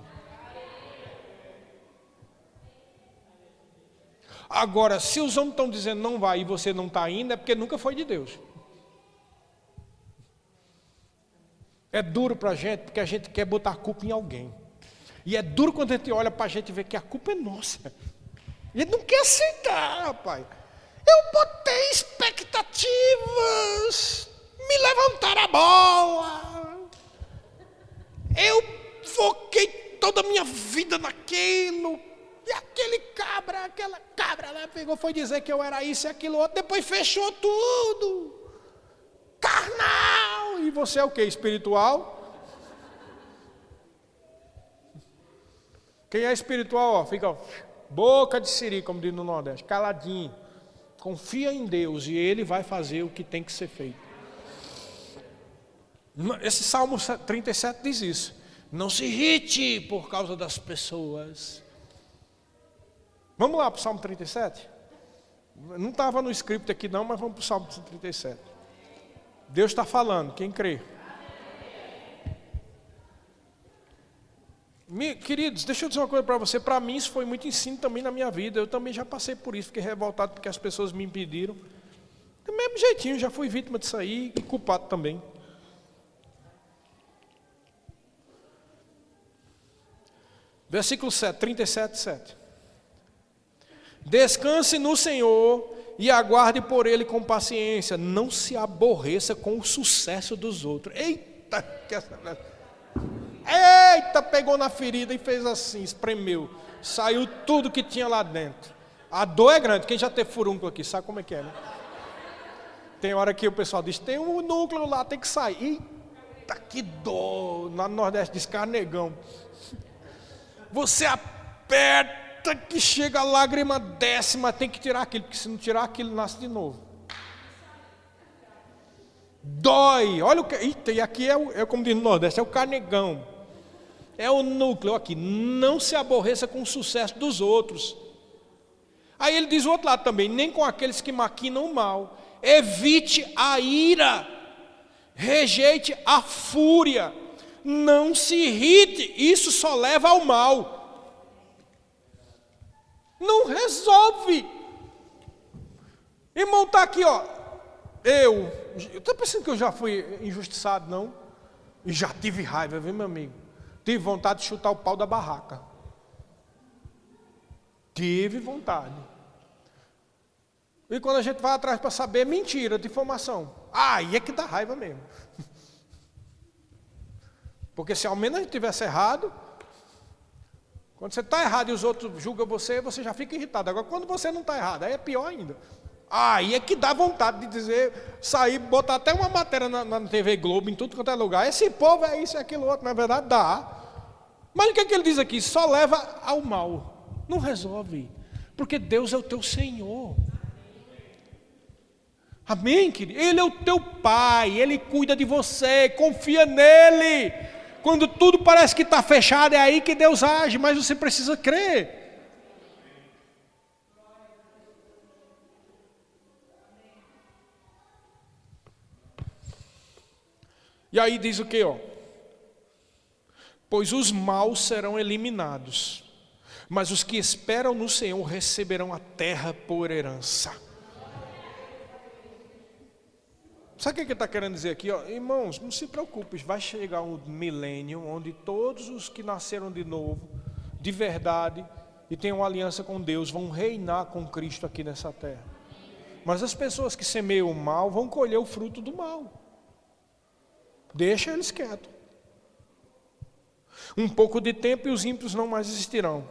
Agora, se os homens estão dizendo não vai e você não está indo, é porque nunca foi de Deus. É duro para a gente, porque a gente quer botar a culpa em alguém. E é duro quando a gente olha para a gente e vê que a culpa é nossa. E ele não quer aceitar, rapaz. Eu botei expectativas, me levantaram a bola. Eu foquei toda a minha vida naquilo. E aquela cabra lá pegou, foi dizer que eu era isso e aquilo outro, depois fechou tudo. Carnal! E você é o que? Espiritual? Quem é espiritual, ó, fica, ó, boca de siri, como diz no Nordeste, caladinho. Confia em Deus e Ele vai fazer o que tem que ser feito. Esse Salmo 37 diz isso. Não se irrite por causa das pessoas. Vamos lá para o Salmo 37? Não estava no script aqui não, mas vamos para o Salmo 37. Deus está falando, quem crê? Queridos, deixa eu dizer uma coisa para você. Para mim isso foi muito ensino também na minha vida. Eu também já passei por isso, fiquei revoltado porque as pessoas me impediram. Do mesmo jeitinho, já fui vítima disso aí e culpado também. Versículo 7, 37, 7. Descanse no Senhor e aguarde por Ele com paciência. Não se aborreça com o sucesso dos outros. Eita, pegou na ferida e fez assim, espremeu. Saiu tudo que tinha lá dentro. A dor é grande. Quem já teve furúnculo aqui sabe como é que é, né? Tem hora que o pessoal diz, tem um núcleo lá, tem que sair. Eita, que dor. Lá no Nordeste diz carnegão. Você aperta que chega a lágrima desce, mas tem que tirar aquilo, porque se não tirar aquilo, nasce de novo. Dói, olha o que. Eita, e aqui é como diz no Nordeste, é o carnegão. É o núcleo aqui. Não se aborreça com o sucesso dos outros. Aí ele diz o outro lado também, nem com aqueles que maquinam o mal. Evite a ira, rejeite a fúria. Não se irrite, isso só leva ao mal. Não resolve. Irmão, está aqui, ó. Eu estou pensando que eu já fui injustiçado, não? E já tive raiva, viu, meu amigo? Tive vontade de chutar o pau da barraca. Tive vontade. E quando a gente vai atrás para saber, mentira, difamação. Aí é que dá raiva mesmo. Porque se ao menos a gente tivesse errado, quando você está errado e os outros julgam você, você já fica irritado. Agora, quando você não está errado, aí é pior ainda. Aí é que dá vontade de dizer, sair, botar até uma matéria na TV Globo, em tudo quanto é lugar. Esse povo é isso e aquilo outro, na verdade dá. Mas o que é que ele diz aqui? Só leva ao mal. Não resolve. Porque Deus é o teu Senhor. Amém, querido? Ele é o teu pai, ele cuida de você, confia nele. Quando tudo parece que está fechado, é aí que Deus age, mas você precisa crer. E aí diz o que, ó? Pois os maus serão eliminados, mas os que esperam no Senhor receberão a terra por herança. Sabe o que ele está querendo dizer aqui? Ó? Irmãos, não se preocupe, vai chegar um milênio onde todos os que nasceram de novo, de verdade, e têm uma aliança com Deus, vão reinar com Cristo aqui nessa terra. Mas as pessoas que semeiam o mal vão colher o fruto do mal. Deixa eles quietos. Um pouco de tempo e os ímpios não mais existirão.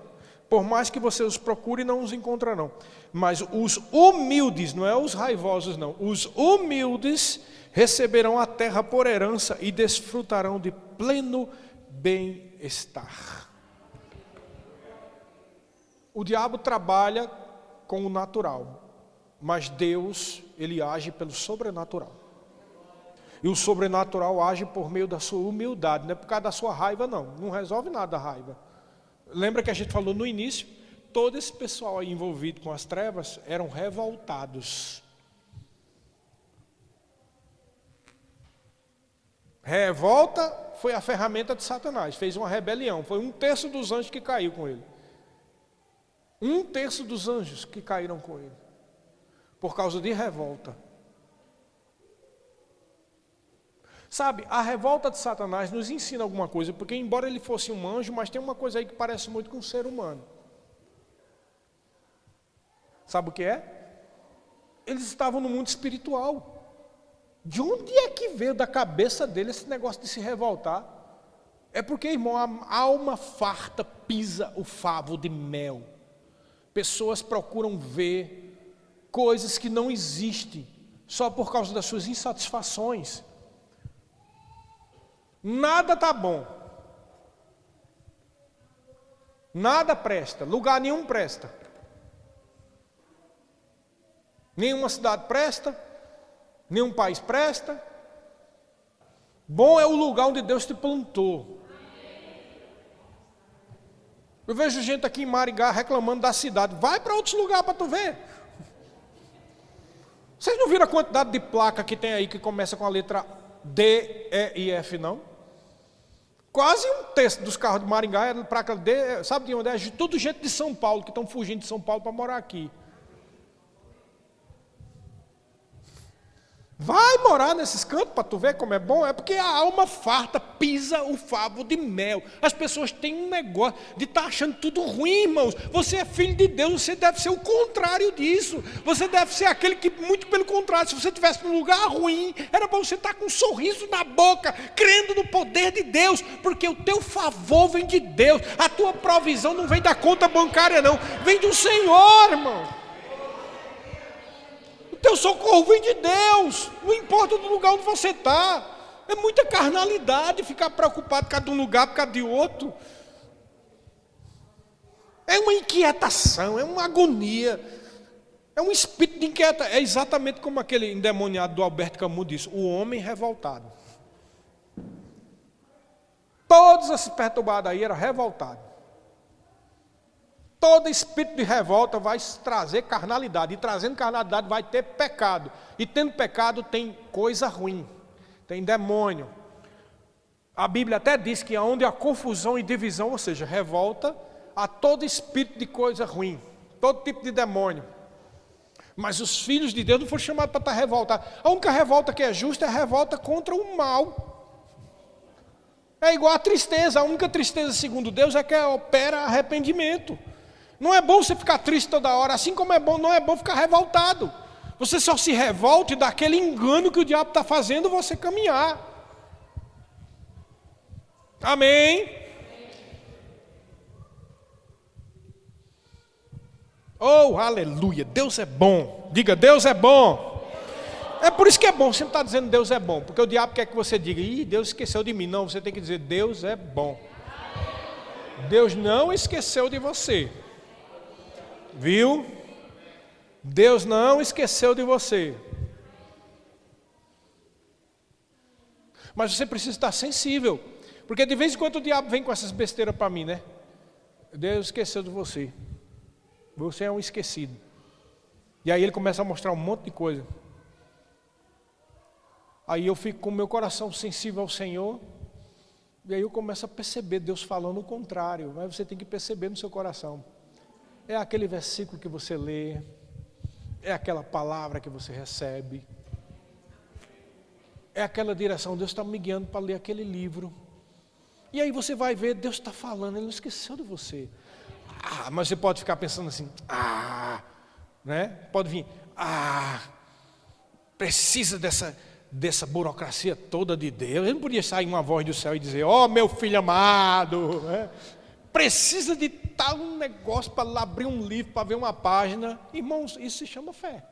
Por mais que você os procure, não os encontrarão. Mas os humildes, não é os raivosos não, os humildes receberão a terra por herança e desfrutarão de pleno bem-estar. O diabo trabalha com o natural, mas Deus, ele age pelo sobrenatural. E o sobrenatural age por meio da sua humildade, não é por causa da sua raiva não, não resolve nada a raiva. Lembra que a gente falou no início? Todo esse pessoal aí envolvido com as trevas eram revoltados. Revolta foi a ferramenta de Satanás, fez uma rebelião, foi 1/3 dos anjos que caiu com ele. 1/3 dos anjos que caíram com ele, por causa de revolta. Sabe, a revolta de Satanás nos ensina alguma coisa, porque embora ele fosse um anjo, mas tem uma coisa aí que parece muito com um ser humano. Sabe o que é? Eles estavam no mundo espiritual. De onde é que veio da cabeça dele esse negócio de se revoltar? É porque, irmão, a alma farta pisa o favo de mel. Pessoas procuram ver coisas que não existem, só por causa das suas insatisfações. Nada está bom, nada presta, lugar nenhum presta, nenhuma cidade presta, nenhum país presta. Bom é o lugar onde Deus te plantou. Eu vejo gente aqui em Maringá reclamando da cidade, vai para outros lugares para tu ver. Vocês não viram a quantidade de placa que tem aí que começa com a letra D, E e F não? Quase 1/3 dos carros de Maringá é placa D, sabe de onde é? Tudo gente de São Paulo, que estão fugindo de São Paulo para morar aqui. Vai morar nesses cantos para tu ver como é bom. É porque a alma farta pisa o favo de mel. As pessoas têm um negócio de estar achando tudo ruim, irmãos. Você é filho de Deus, você deve ser o contrário disso. Você deve ser aquele que, muito pelo contrário, se você estivesse num lugar ruim, era para você estar com um sorriso na boca, crendo no poder de Deus, porque o teu favor vem de Deus. A tua provisão não vem da conta bancária não, vem do Senhor, irmão. Teu socorro vem de Deus, não importa do lugar onde você está. É muita carnalidade ficar preocupado por causa de um lugar, por causa de outro. É uma inquietação, é uma agonia, é um espírito de inquietação. É exatamente como aquele endemoniado do Alberto Camus disse, o homem revoltado. Todos esses perturbados aí eram revoltados. Todo espírito de revolta vai trazer carnalidade, e trazendo carnalidade vai ter pecado, e tendo pecado tem coisa ruim, tem demônio. A Bíblia até diz que onde há confusão e divisão, ou seja, revolta, há todo espírito de coisa ruim, todo tipo de demônio. Mas os filhos de Deus não foram chamados para estar revoltados. A única revolta que é justa é a revolta contra o mal. É igual a tristeza, a única tristeza segundo Deus é que opera arrependimento. Não é bom você ficar triste toda hora, assim como não é bom ficar revoltado. Você só se revolta daquele engano que o diabo está fazendo você caminhar. Amém? Oh, aleluia, Deus é bom. Diga, Deus é bom. É por isso que é bom, você não está dizendo Deus é bom, porque o diabo quer que você diga, ih, Deus esqueceu de mim. Não, você tem que dizer, Deus é bom. Deus não esqueceu de você. Viu? Deus não esqueceu de você. Mas você precisa estar sensível. Porque de vez em quando o diabo vem com essas besteiras para mim, né? Deus esqueceu de você. Você é um esquecido. E aí ele começa a mostrar um monte de coisa. Aí eu fico com o meu coração sensível ao Senhor. E aí eu começo a perceber Deus falando o contrário. Mas você tem que perceber no seu coração. É aquele versículo que você lê. É aquela palavra que você recebe. É aquela direção. Deus está me guiando para ler aquele livro. E aí você vai ver, Deus está falando, Ele não esqueceu de você. Mas você pode ficar pensando assim, né? Pode vir, precisa dessa burocracia toda de Deus. Ele não podia sair uma voz do céu e dizer, meu filho amado, né? Precisa de tal um negócio para abrir um livro, para ver uma página. Irmãos, isso se chama fé.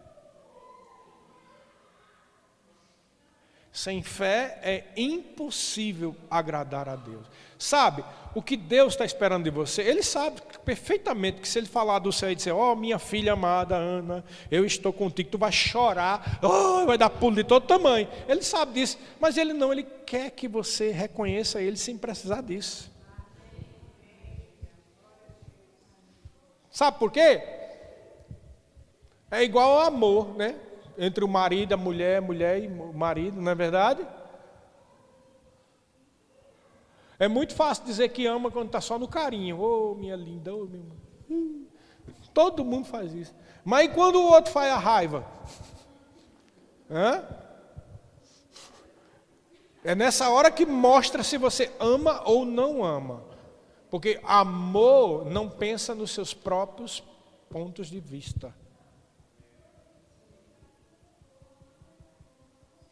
Sem fé é impossível agradar a Deus. Sabe, o que Deus está esperando de você, Ele sabe perfeitamente que se Ele falar do céu e dizer, minha filha amada Ana, eu estou contigo, tu vai chorar, vai dar pulo de todo tamanho. Ele sabe disso, mas Ele não, Ele quer que você reconheça Ele sem precisar disso. Sabe por quê? É igual ao amor, né? Entre o marido, a mulher e o marido, não é verdade? É muito fácil dizer que ama quando está só no carinho. Minha linda, minha irmã. Todo mundo faz isso. Mas e quando o outro faz a raiva? É nessa hora que mostra se você ama ou não ama. Porque amor não pensa nos seus próprios pontos de vista.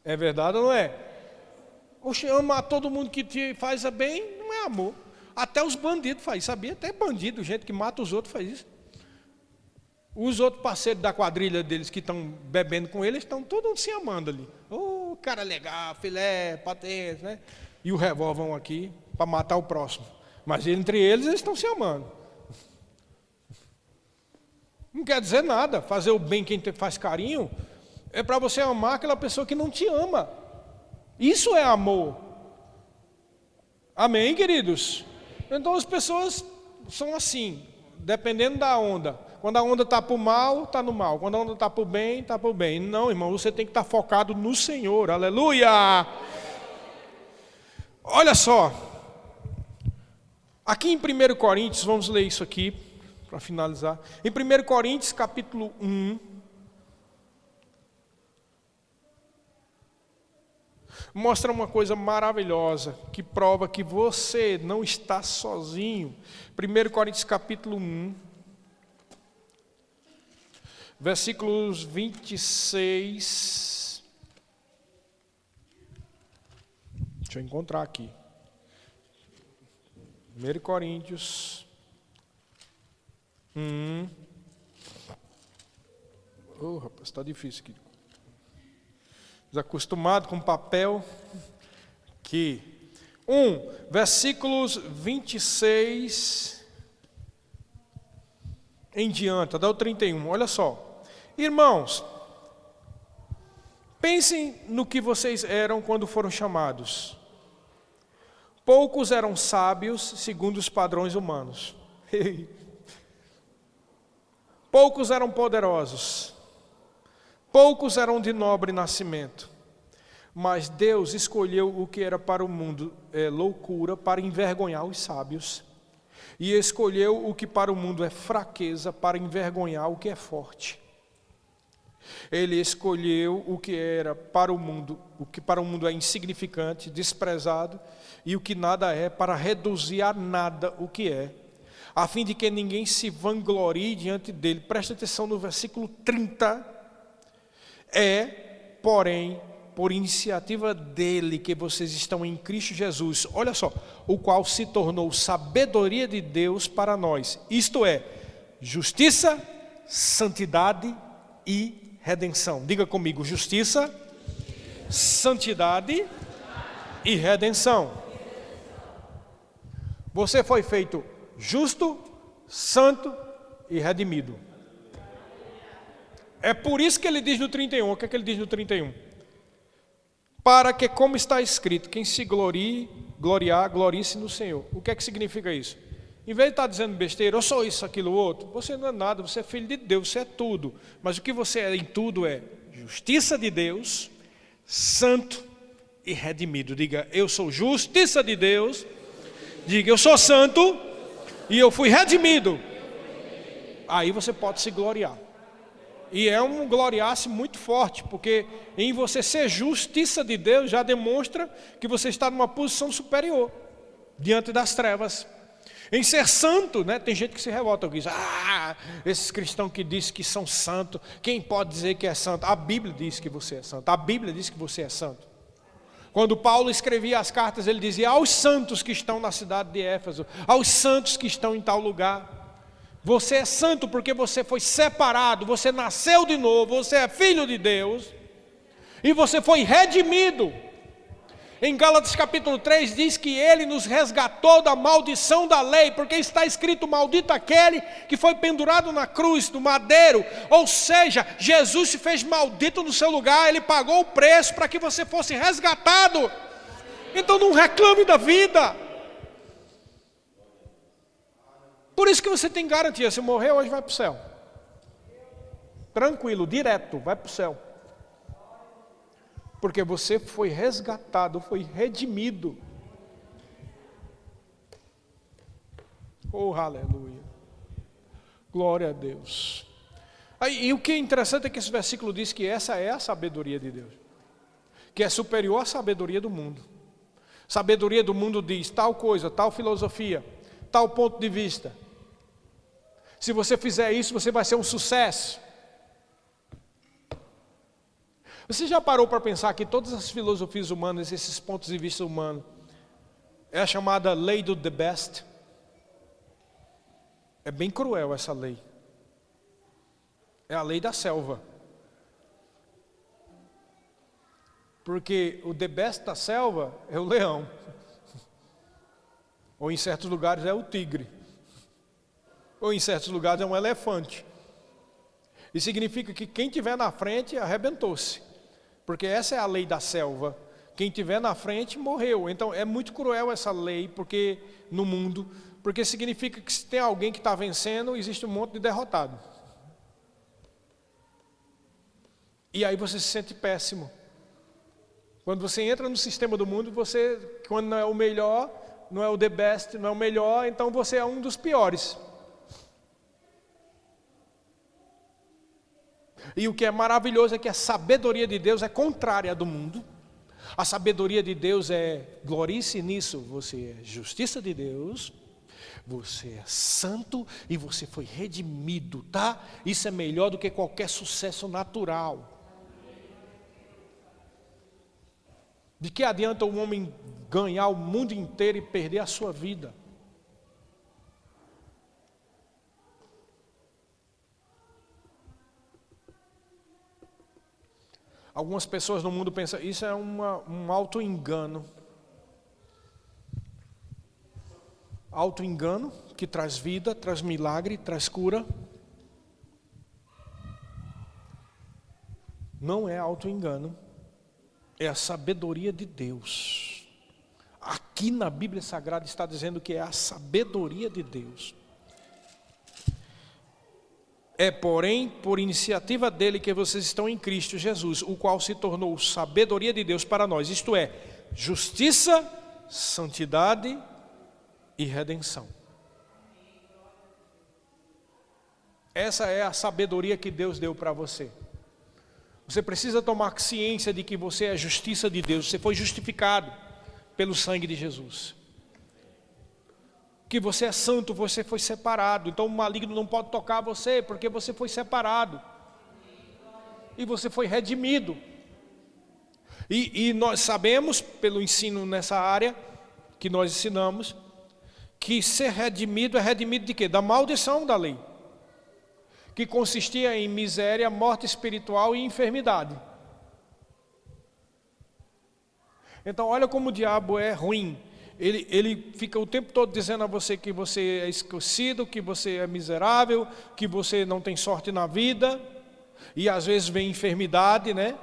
É verdade ou não é? Oxe, amar todo mundo que te faz bem, não é amor. Até os bandidos fazem, sabia? Até bandido, gente que mata os outros faz isso. Os outros parceiros da quadrilha deles que estão bebendo com eles, estão todos se amando ali. Cara legal, filé, patente, né? E o revólver aqui para matar o próximo. Mas entre eles estão se amando. Não quer dizer nada. Fazer o bem quem faz carinho é para você amar aquela pessoa que não te ama. Isso é amor. Amém, queridos? Então as pessoas são assim, dependendo da onda. Quando a onda está para o mal, está no mal. Quando a onda está para o bem, está para o bem. Não, irmão, você tem que estar focado no Senhor. Aleluia! Olha só. Aqui em 1 Coríntios, vamos ler isso aqui, para finalizar. Em 1 Coríntios, capítulo 1. Mostra uma coisa maravilhosa, que prova que você não está sozinho. 1 Coríntios capítulo 1, versículos 26. Deixa eu encontrar aqui. 1 Coríntios 1. Rapaz, está difícil aqui. Desacostumado com papel, que versículos 26 em diante, até o 31, olha só. Irmãos, pensem no que vocês eram quando foram chamados. Poucos eram sábios segundo os padrões humanos. Poucos eram poderosos. Poucos eram de nobre nascimento, mas Deus escolheu o que era para o mundo loucura para envergonhar os sábios, e escolheu o que para o mundo é fraqueza para envergonhar o que é forte. Ele escolheu o que era para o mundo, o que para o mundo é insignificante, desprezado, e o que nada é, para reduzir a nada o que é, a fim de que ninguém se vanglorie diante dele. Presta atenção no versículo 30. Porém, por iniciativa dele que vocês estão em Cristo Jesus, olha só, o qual se tornou sabedoria de Deus para nós, isto é, justiça, santidade e redenção. Diga comigo, justiça, santidade e redenção. Você foi feito justo, santo e redimido. É por isso que ele diz no 31, o que é que ele diz no 31? para que, como está escrito, quem se gloriar, glorie-se no Senhor. O que é que significa isso? Em vez de estar dizendo besteira, eu sou isso, aquilo, outro, você não é nada, você é filho de Deus, você é tudo. Mas o que você é em tudo é justiça de Deus, santo e redimido. Diga, eu sou justiça de Deus. Diga, eu sou santo e eu fui redimido. Aí você pode se gloriar. E é um gloriar-se muito forte, porque em você ser justiça de Deus já demonstra que você está numa posição superior diante das trevas. Em ser santo, né? Tem gente que se revolta, que diz, esses cristãos que dizem que são santos, quem pode dizer que é santo? A Bíblia diz que você é santo, a Bíblia diz que você é santo. Quando Paulo escrevia as cartas, ele dizia aos santos que estão na cidade de Éfeso, aos santos que estão em tal lugar. Você é santo porque você foi separado, você nasceu de novo, você é filho de Deus e você foi redimido. Em Gálatas capítulo 3 diz que Ele nos resgatou da maldição da lei, porque está escrito, maldito aquele que foi pendurado na cruz, do madeiro. Ou seja, Jesus se fez maldito no seu lugar, Ele pagou o preço para que você fosse resgatado. Então não reclame da vida. Por isso que você tem garantia, se morrer hoje vai para o céu. Tranquilo, direto, vai para o céu. Porque você foi resgatado, foi redimido. Oh, aleluia. Glória a Deus. E o que é interessante é que esse versículo diz que essa é a sabedoria de Deus. Que é superior à sabedoria do mundo. Sabedoria do mundo diz tal coisa, tal filosofia, tal ponto de vista. Se você fizer isso, você vai ser um sucesso. Você já parou para pensar que todas as filosofias humanas, esses pontos de vista humanos, é a chamada lei do the best? É bem cruel essa lei. É a lei da selva. Porque o the best da selva é o leão. Ou em certos lugares é o tigre. Ou em certos lugares é um elefante. E significa que quem estiver na frente arrebentou-se. Porque essa é a lei da selva. Quem estiver na frente morreu. Então é muito cruel essa lei porque no mundo. Porque significa que se tem alguém que está vencendo, existe um monte de derrotado. E aí você se sente péssimo. Quando você entra no sistema do mundo, você, quando não é o melhor, não é o the best, não é o melhor, então você é um dos piores. E o que é maravilhoso é que a sabedoria de Deus é contrária à do mundo. A sabedoria de Deus é, glorie-se nisso, você é justiça de Deus, você é santo e você foi redimido, tá? Isso é melhor do que qualquer sucesso natural. De que adianta um homem ganhar o mundo inteiro e perder a sua vida? Algumas pessoas no mundo pensam, isso é um auto-engano. Auto-engano que traz vida, traz milagre, traz cura. Não é auto-engano, é a sabedoria de Deus. Aqui na Bíblia Sagrada está dizendo que é a sabedoria de Deus. É, porém, por iniciativa dele que vocês estão em Cristo Jesus, o qual se tornou sabedoria de Deus para nós, isto é, justiça, santidade e redenção. Essa é a sabedoria que Deus deu para você. Você precisa tomar ciência de que você é a justiça de Deus, você foi justificado pelo sangue de Jesus. Que você é santo, você foi separado. Então o maligno não pode tocar você, porque você foi separado. E você foi redimido. E nós sabemos, pelo ensino nessa área, que nós ensinamos, que ser redimido é redimido de quê? Da maldição da lei. Que consistia em miséria, morte espiritual e enfermidade. Então olha como o diabo é ruim. Ele fica o tempo todo dizendo a você que você é esquecido, que você é miserável, que você não tem sorte na vida. E às vezes vem enfermidade, né?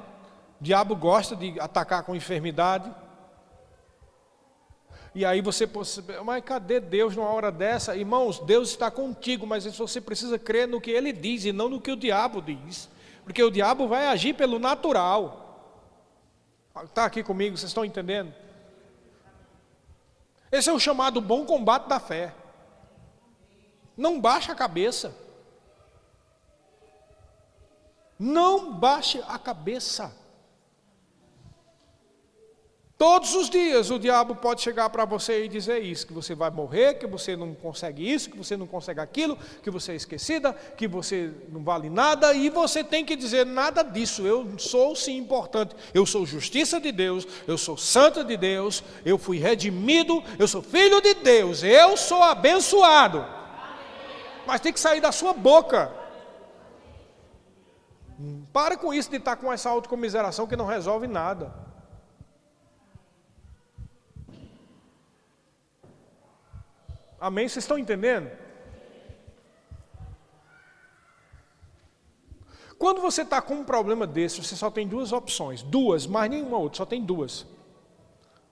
O diabo gosta de atacar com enfermidade. E aí você pode, mas cadê Deus numa hora dessa? Irmãos, Deus está contigo, mas você precisa crer no que Ele diz e não no que o diabo diz. Porque o diabo vai agir pelo natural. Está aqui comigo, vocês estão entendendo? Esse é o chamado bom combate da fé. Não baixe a cabeça. Não baixe a cabeça. Todos os dias o diabo pode chegar para você e dizer isso, que você vai morrer, que você não consegue isso, que você não consegue aquilo, que você é esquecida, que você não vale nada, e você tem que dizer nada disso. Eu sou sim importante, eu sou justiça de Deus, eu sou santa de Deus, eu fui redimido, eu sou filho de Deus, eu sou abençoado. Mas tem que sair da sua boca. Para com isso de estar com essa autocomiseração que não resolve nada. Amém? Vocês estão entendendo? Quando você está com um problema desse, você só tem duas opções. Duas, mais nenhuma outra, só tem duas.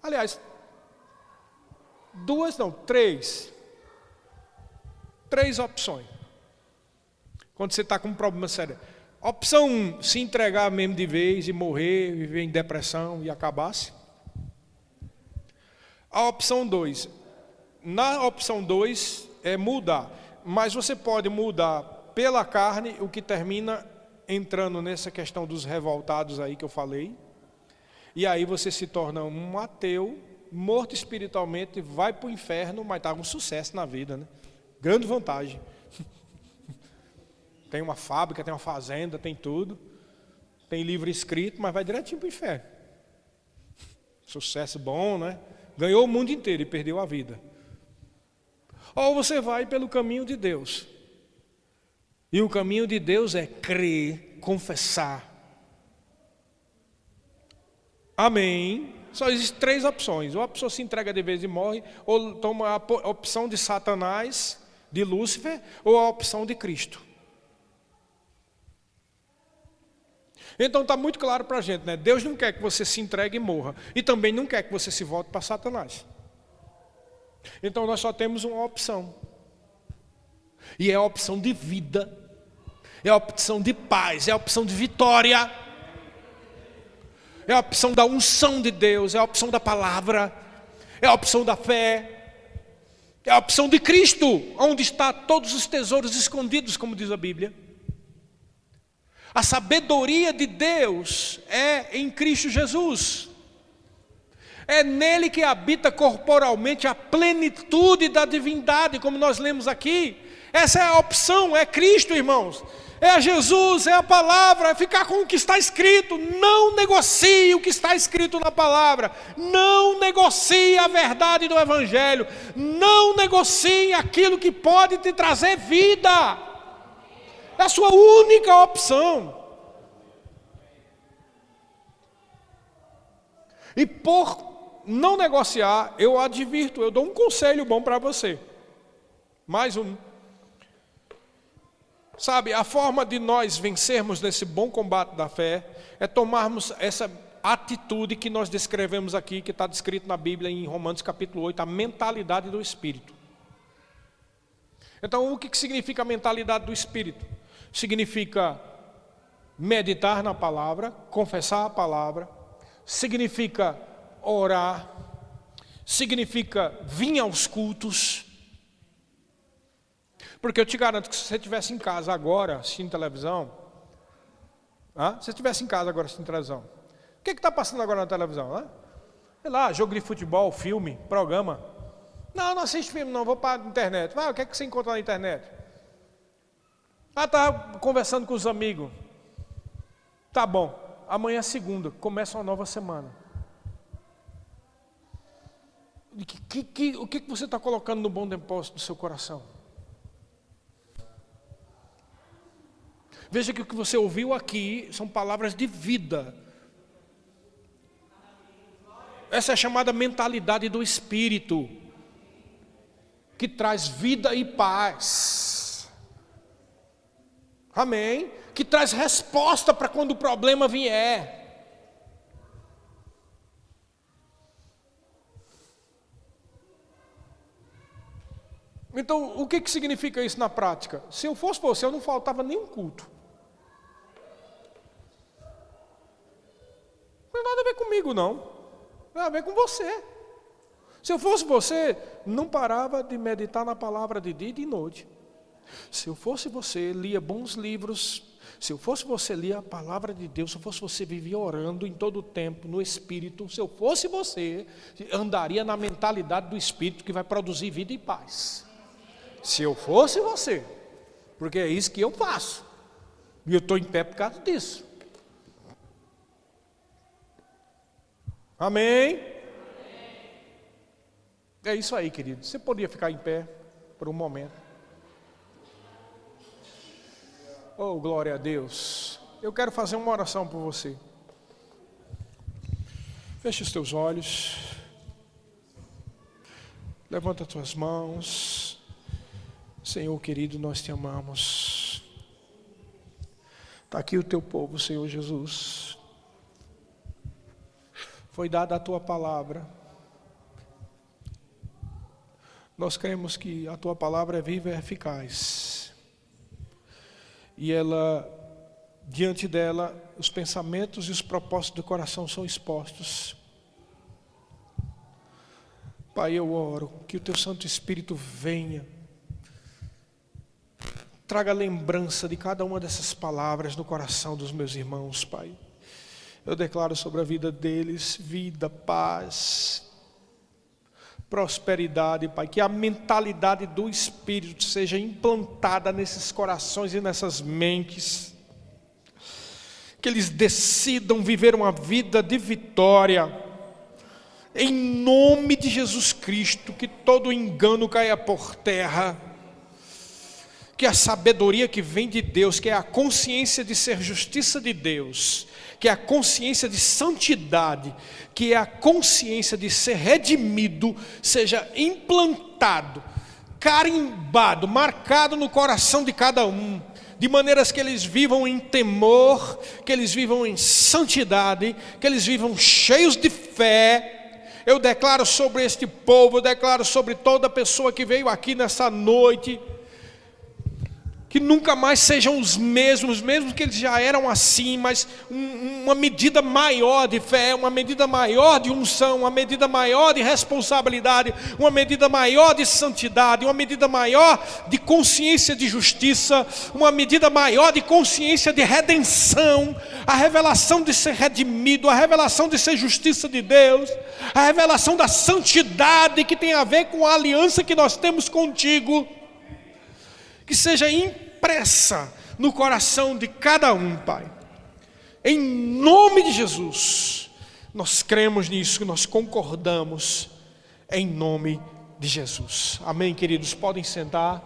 Aliás, duas não, três. Três opções. Quando você está com um problema sério. Opção 1, se entregar mesmo de vez e morrer, viver em depressão e acabar-se. A opção 2. Na opção 2 é mudar, mas você pode mudar pela carne, o que termina entrando nessa questão dos revoltados aí que eu falei, e aí você se torna um ateu, morto espiritualmente, vai para o inferno, mas está com sucesso na vida, né? Grande vantagem. Tem uma fábrica, tem uma fazenda, tem tudo, tem livro escrito, mas vai direitinho para o inferno. Sucesso bom, né? Ganhou o mundo inteiro e perdeu a vida. Ou você vai pelo caminho de Deus. E o caminho de Deus é crer, confessar. Amém. Só existem três opções. Ou a pessoa se entrega de vez e morre, ou toma a opção de Satanás, de Lúcifer, ou a opção de Cristo. Então está muito claro para a gente, né? Deus não quer que você se entregue e morra. E também não quer que você se volte para Satanás. Então nós só temos uma opção. E é a opção de vida. É a opção de paz. É a opção de vitória. É a opção da unção de Deus. É a opção da palavra. É a opção da fé. É a opção de Cristo. Onde está todos os tesouros escondidos, como diz a Bíblia. A sabedoria de Deus é em Cristo Jesus. É nele que habita corporalmente a plenitude da divindade, como nós lemos aqui. Essa é a opção, é Cristo, irmãos. É Jesus, é a palavra, é ficar com o que está escrito. Não negocie o que está escrito na palavra. Não negocie a verdade do Evangelho. Não negocie aquilo que pode te trazer vida. É a sua única opção. E por não negociar, eu advirto, eu dou um conselho bom para você. Mais um. Sabe, a forma de nós vencermos nesse bom combate da fé é tomarmos essa atitude que nós descrevemos aqui, que está descrito na Bíblia em Romanos capítulo 8, a mentalidade do Espírito. Então, o que significa a mentalidade do Espírito? Significa meditar na palavra, confessar a palavra, significa orar, significa vir aos cultos. Porque eu te garanto que se você estivesse em casa agora assistindo televisão, se você estivesse em casa agora assistindo televisão, o que está passando agora na televisão? Sei lá, jogo de futebol, filme, programa. Não assiste filme não, vou para a internet. O que é que você encontra na internet? Estava conversando com os amigos. Tá bom, amanhã é segunda, começa uma nova semana. O que você está colocando no bom depósito do seu coração? Veja que o que você ouviu aqui são palavras de vida. Essa é a chamada mentalidade do Espírito, que traz vida e paz. Amém? Que traz resposta para quando o problema vier. Então, o que significa isso na prática? Se eu fosse você, eu não faltava nenhum culto. Não tem nada a ver comigo, não. Tem a ver com você. Se eu fosse você, não parava de meditar na palavra de dia e de noite. Se eu fosse você, lia bons livros. Se eu fosse você, lia a palavra de Deus. Se eu fosse você, vivia orando em todo o tempo, no Espírito. Se eu fosse você, andaria na mentalidade do Espírito que vai produzir vida e paz. Se eu fosse você, porque é isso que eu faço. E eu estou em pé por causa disso. Amém? É isso aí, querido. Você podia ficar em pé por um momento. Oh, glória a Deus. Eu quero fazer uma oração por você. Feche os teus olhos. Levanta as tuas mãos. Senhor querido, nós te amamos. Está aqui o teu povo, Senhor Jesus. Foi dada a tua palavra. Nós cremos que a tua palavra é viva e eficaz. E ela, diante dela, os pensamentos e os propósitos do coração são expostos. Pai, eu oro que o teu Santo Espírito venha, traga lembrança de cada uma dessas palavras no coração dos meus irmãos, Pai. Eu declaro sobre a vida deles, vida, paz, prosperidade, Pai. Que a mentalidade do Espírito seja implantada nesses corações e nessas mentes. Que eles decidam viver uma vida de vitória. Em nome de Jesus Cristo, que todo engano caia por terra. Que a sabedoria que vem de Deus, que é a consciência de ser justiça de Deus, que é a consciência de santidade, que é a consciência de ser redimido, seja implantado, carimbado, marcado no coração de cada um, de maneiras que eles vivam em temor, que eles vivam em santidade, que eles vivam cheios de fé. Eu declaro sobre este povo, eu declaro sobre toda pessoa que veio aqui nessa noite, que nunca mais sejam os mesmos que eles já eram assim, mas uma medida maior de fé, uma medida maior de unção, uma medida maior de responsabilidade, uma medida maior de santidade, uma medida maior de consciência de justiça, uma medida maior de consciência de redenção, a revelação de ser redimido, a revelação de ser justiça de Deus, a revelação da santidade que tem a ver com a aliança que nós temos contigo. Que seja impressa no coração de cada um, Pai. Em nome de Jesus, nós cremos nisso, nós concordamos, em nome de Jesus. Amém, queridos? Podem sentar.